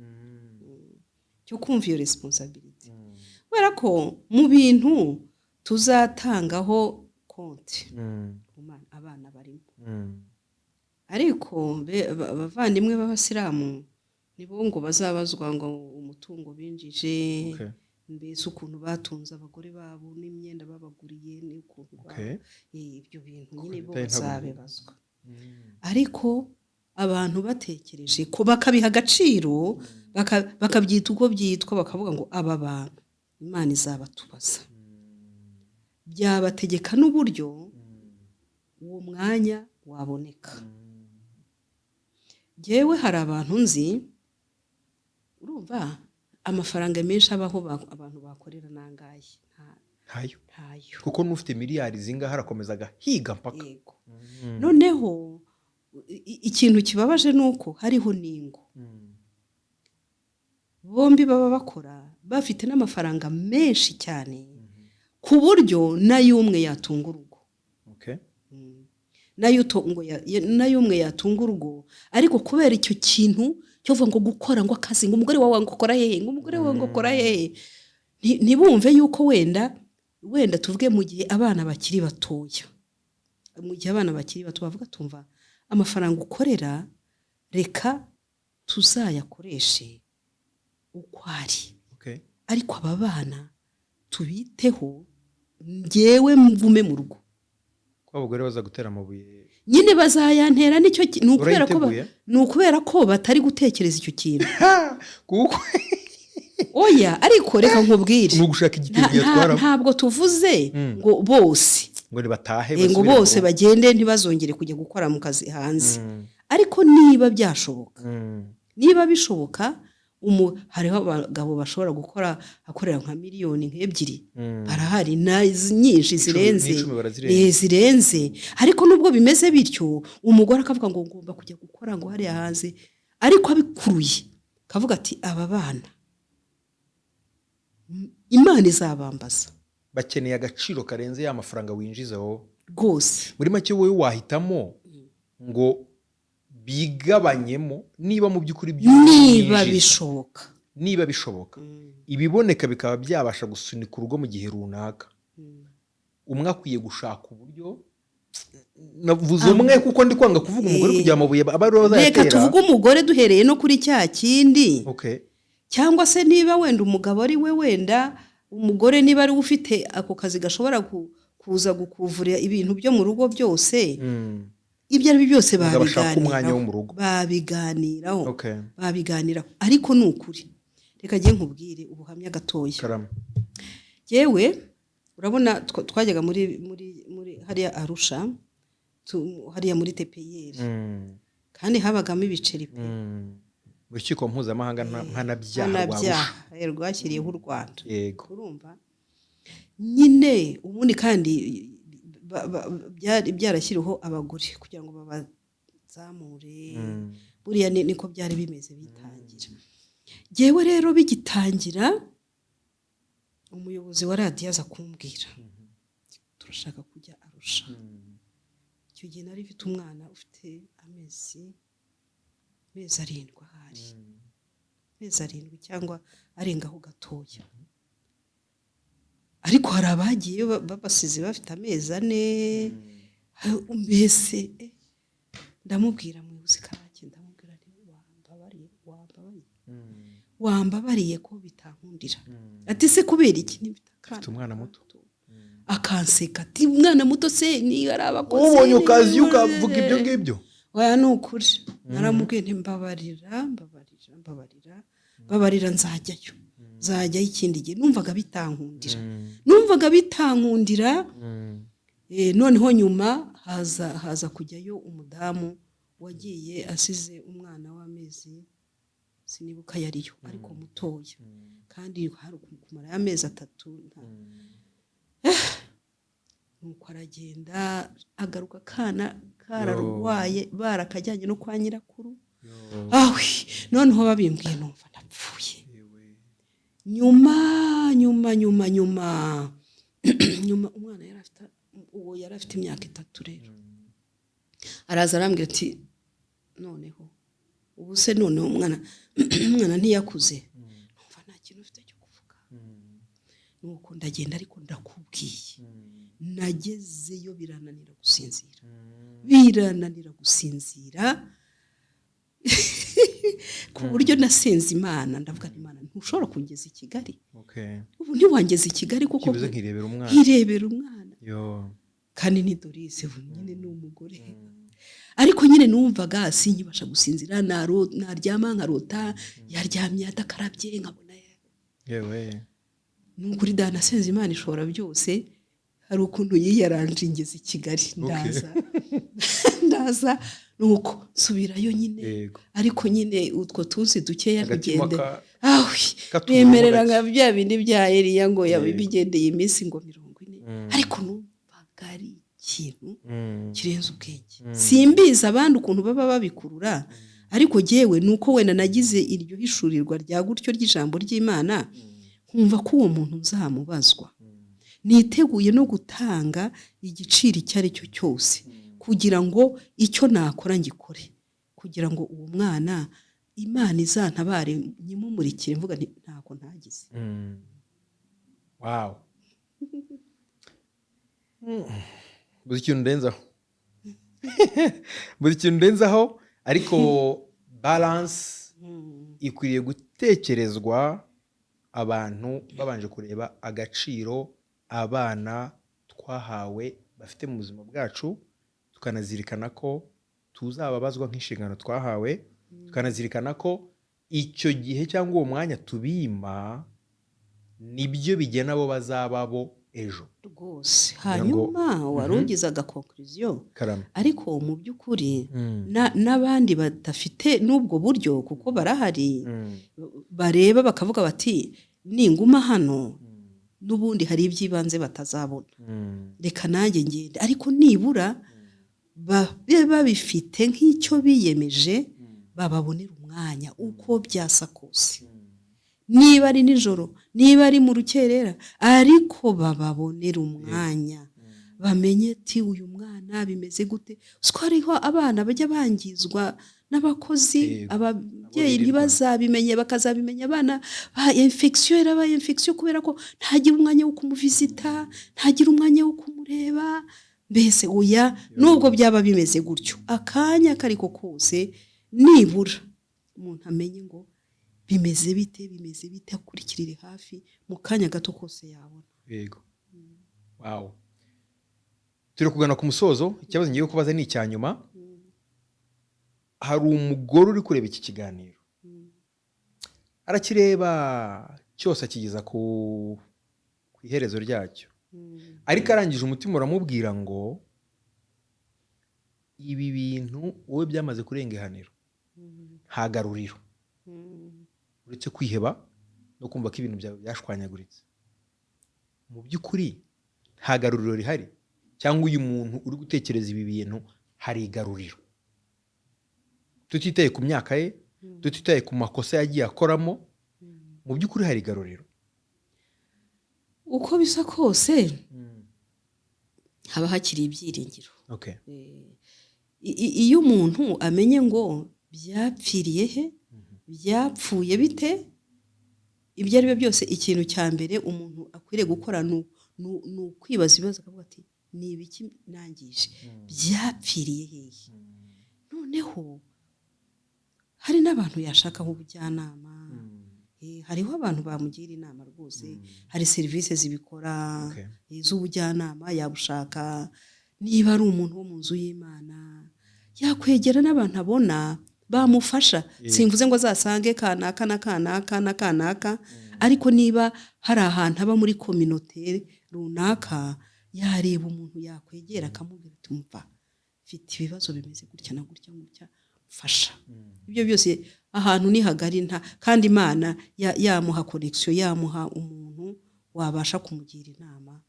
Speaker 1: Cyo kumva iyo responsibility. Kubera ko mu bintu tuzatangaho konti abana barimo. Ariko abavandimwe b'abasilamu nibo ngo bazabazwa ngo umutungo binjije, mbese ukuntu batunze abagore babo n'imyenda babaguriye n'ukuntu ibyo bintu nyine bo bazabibazwa. Ariko abantu batekereje ko bakabiha agaciro, bakabyita uko byitwa, bakavuga ngo aba bantu Imana izabatubaza, byabategeka n'uburyo uwo mwanya waboneka. Jewe hari abantu nzi, urumva amafaranga menshi abaho abantu bakorera nangaye
Speaker 4: ntayo, kuko n'ufite miliyari zinga harakomezaga higa mpaka.
Speaker 1: Noneho ikintu kibabaje nuko hariho n'ingo bombi baba bakora bafite n'amafaranga menshi cyane ku buryo nayo umwe yatunga urugo. Nayo umwe yatunga urugo, ariko kubera icyo kintu cyo vuga ngo gukora ngo akazi ngo umugore wawe ngo ukora hehe, ngo umugore wawe ngo ukora hehe, ntibumve yuko wenda tuvuge mu gihe abana bakiri batoya, mu gihe abana bakiri bato bavuga tumva amafaranga ukorera reka tuzayakoreshe uko ari,
Speaker 4: Okay.
Speaker 1: ariko aba bana tubiteho, njyewe mvume mu rugo.
Speaker 4: ko abagore baza gutera amabuye
Speaker 1: Nyine bazayantera nicyo ni ukubera ko
Speaker 4: Urayiteguye?
Speaker 1: ni ukubera ko batari gutekereza icyo kintu.
Speaker 4: kuko
Speaker 1: Oya, ariko reka nkubwire.
Speaker 4: ni ugushaka igitego yatwaramo
Speaker 1: Ntabwo tuvuze ngo bose
Speaker 4: ngo nibatahe
Speaker 1: ngo
Speaker 4: basubire
Speaker 1: bose
Speaker 4: mu rugo.
Speaker 1: bagende ntibazongere kujya gukora mu kazi hanze. Ariko niba byashoboka, niba bishoboka, hariho abagabo bashobora akorera nka miliyoni nk'ebyiri, barahari nyinshi zirenze, zirenze. Ariko nubwo bimeze bityo, umugore akavuga ngo ngomba kujya gukora ngo hariya hanze, ariko abikuruye kavuga ati aba bana Imana izabambaza,
Speaker 4: bakeneye agaciro karenze ya mafaranga winjiza wowe
Speaker 1: rwose.
Speaker 4: muri make wowe wahitamo ngo bigabanyemo niba mu by'ukuri niba bishoboka ibiboneka bikaba byabasha gusunika urugo mu gihe runaka. Umwe akwiye gushaka uburyo, navuze umwe kuko ndi kwanga kuvuga umugore kugira amabuye aba ari bazayatera.
Speaker 1: Reka tuvuge umugore duhereye no kuri cya kindi.
Speaker 4: Okay.
Speaker 1: Cyangwa se niba wenda umugabo ari we, wenda umugore niba ari ufite ako kazi gashobora kuza gukuvura ibintu byo mu rugo byose, ibyo ari byo byose babiganiraho. Ariko ni ukuri, reka njye nkubwire ubuhamya gatoya. Yewe urabona twajyaga muri hariya Arusha, hariya muri TPR, kandi habagamo ibiceri pe.
Speaker 4: Urukiko mpuzamahanga mpanabyaha
Speaker 1: rwashyiriyeho u Rwanda.
Speaker 4: Urumva
Speaker 1: nyine ubundi kandi byarashyiriweho abagore kugira ngo babazamure. Buriya niko byari bimeze bitangira. Yewe rero bigitangira, umuyobozi wa radiyo aza kumbwira turashaka kujya Arusha. Icyo gihe nari mfite umwana ufite amezi 7 ahari, amezi 7 cyangwa arengaho gatoya. Ariko hari abagiye babasize bafite amezi 4. Mbese ndamubwira muyobozi karake, ndamubwira nti wambabariye ko bitankundira. Ati se kubera iki?
Speaker 4: Mfite umwana muto.
Speaker 1: Akanseka ati umwana muto se ni arabakoze.
Speaker 4: Ubonye ukazi ukavuga ibyo ngibyo.
Speaker 1: Oya ni ukuri. Naramubwiye nti mbabarira nzajyayo. Nzajyayo ikindi gihe. Numvaga bitankundira. Noneho nyuma haza kujyayo umudamu wagiye asize umwana w'amezi, sinibuka yariyo, ariko mutoya, kandi hari kumara y'amezi 3. Nuko aragenda agaruka, kana kararwaye, barakajyanye no kwa nyirakuru. Noneho babimbwiye numva napfuye. Nyuma umwana yari afite imyaka 3 rero. Araza arambwira ati noneho ubu se noneho umwana ntiyakuze, numva nta kintu ufite cyo kuvuga. Nuko ndagenda, ariko ndakubwiye nagezeyo birananira gusinzira ku buryo nasenze Imana, ndavuga nti Imana ntushobora kungeza i Kigali. Ubu ntiwangeza i Kigali kuko nkirebera umwana. Kandi ni Doris nyine ni umugore. Ariko nyine numvaga sinkibasha gusinzira, naryama nkarota yaryamye adakarabye nkabona nukuri nasenze Imana ishobora byose. Hari ukuntu yiyaranje ingeze i Kigali, ndaza nuko nsubirayo nyine. Ariko nyine utwo tunsi dukeya tugende bemerera nka bya bindi bya Eliya ngo yabigendeye iminsi ngo 40. Ariko numvaga ari ikintu kirenze ubwenge. Simbiza abandi ukuntu baba babikurura, ariko jewe nuko wenda nagize iryo hishurirwa rya gutyo ry'ijambo ry'Imana, nkumva ko uwo muntu nzamubazwa. Niteguye no gutanga igiciro icyo ari cyo cyose kugira ngo icyo nakora ngikore, kugira ngo uwo mwana Imana izantabare nyimumurikire, mvuga nti ntako ntagize.
Speaker 4: Buzi ikintu ndenzaho. buri kintu ndenzaho, ariko balance ikwiriye gutekerezwa abantu babanje kureba agaciro abana twahawe bafite mu buzima bwacu, tukanazirikana ko tuzababazwa nk'inshingano twahawe, tukanazirikana ko icyo gihe cyangwa uwo mwanya tubima nibyo bigena abo bazaba bo ejo
Speaker 1: rwose. Hanyuma wari ugize agakonkuriziyo, ariko mu by'ukuri n'abandi badafite n'ubwo buryo, kuko barahari bareba bakavuga bati ninguma hano n'ubundi hari iby'ibanze batazabona, reka nanjye ngende, ariko nibura babe babifite nk'icyo biyemeje, bababonera umwanya uko byasa kose, niba ari nijoro, niba ari mu rukerera, ariko bababonera umwanya, bamenye ati uyu mwana bimeze gute. Uko hariho abana bajya bangizwa n'abakozi, ababyeyi ntibazabimenye, bakazabimenya abana ba infection, yarabaye infection kubera ko ntagira umwanya wo kumuvizita, ntagira umwanya wo kumureba. Mbese oya, nubwo byaba bimeze gutyo, akanya kariko kose nibura umuntu amenye ngo bimeze bite, akurikirire hafi mu kanya gato kose yabona.
Speaker 4: Yego. Wow. Turi kugana ku musozo, ikibazo ngiye kubaza ni icya nyuma. Hari umugore uri kureba iki kiganiro, arakireba cyose akigeza ku iherezo ryacyo, ariko arangije umutima uramubwira ngo ibi bintu wowe byamaze kurenga ihaniro, nta garuriro, uretse kwiheba no kumva ko ibintu byawe byashwanyaguritse. Mu by'ukuri nta garuriro rihari, cyangwa uyu muntu uri gutekereza ibi bintu hari igaruriro, tutitaye ku myaka ye, tutitaye ku makosa yagiye akoramo, mu by'ukuri hari igaruriro.
Speaker 1: Uko bisa kose haba hakiri ibyiringiro. Iyo umuntu amenye ngo byapfiriye he, byapfuye bite, ibyo ari byo byose, ikintu cya mbere umuntu akwiriye gukora ni ukwibaza ibibazo, akavuga ati ni ibiki nangije, byapfiriye hehe. Noneho hari n'abantu yashakaho ubujyanama, hariho abantu bamugira inama rwose, hari serivisi zibikora z'ubujyanama yabushaka. Niba ari umuntu wo mu nzu y'Imana, yakwegera n'abantu abona bamufasha. Simvuze ngo azasange kanaka na kanaka na kanaka, ariko niba hari ahantu aba muri kominote runaka, yareba umuntu yakwegera akamubwira ati umva, mfite ibibazo bimeze gutya na gutya gutya, mfasha. Ibyo byose ahantu ni hagari, kandi Imana yamuha connection, yamuha umuntu wabasha kumugira inama.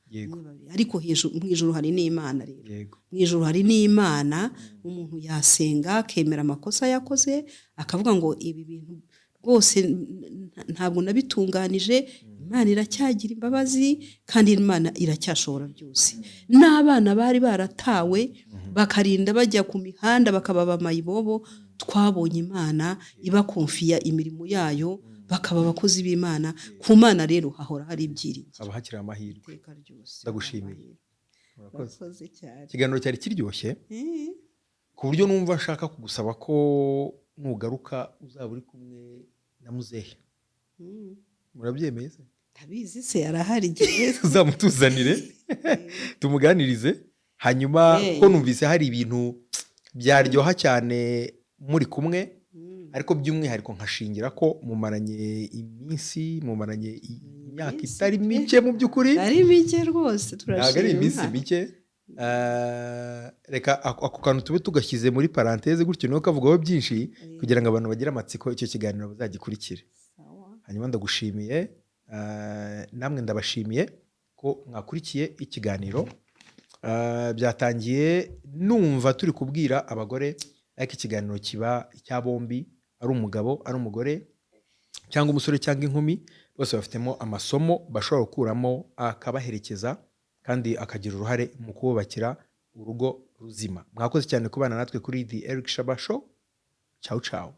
Speaker 1: Ariko mu ijuru hari n'Imana rero. Mu ijuru hari n'Imana, umuntu yasenga akemera amakosa yakoze, akavuga ngo ibi bintu rwose ntabwo nabitunganije, Imana iracyagira imbabazi, kandi Imana iracyashobora byose. N'abana bari baratawe bakarinda bajya ku mihanda bakaba bamayibobo, twabonye Imana ibakonfiya imirimo yayo, bakaba abakozi b'Imana. Ku Mana rero hahora hari ibyiringiro,
Speaker 4: haba hakiri amahirwe. Ndagushimiye.
Speaker 1: Murakoze cyane.
Speaker 4: Ikiganiro cyari kiryoshye, ku buryo numva nshaka kugusaba ko nugaruka uzaba uri kumwe na muzehe. Murabyemeye se?
Speaker 1: Ndabizi se, arahari igihe
Speaker 4: uzamutuzanire tumuganirize. Hanyuma ko numvise hari ibintu byaryoha cyane muri kumwe, ariko by'umwihariko nkashingira ko mumaranye iminsi, mumaranye imyaka itari mike mu by'ukuri.
Speaker 1: Ari mike rwose, turashima.
Speaker 4: Ntabwo ari iminsi mike. Reka ako kantu tube tugashyize muri paranteze gutyo, niho kavugaho byinshi, kugira ngo abantu bagire amatsiko icyo kiganiro bazagikurikire. Hanyuma ndagushimiye, namwe ndabashimiye ko mwakurikiye ikiganiro. Byatangiye numva turi kubwira abagore, ariko ikiganiro kiba icya bombi, ari umugabo ari umugore, cyangwa umusore cyangwa inkumi, bose bafitemo amasomo bashobora gukuramo akabaherekeza, kandi akagira uruhare mu kubakira urugo ruzima. Mwakoze cyane kubana natwe kuri The Eric Shaba Show. Ciao ciao.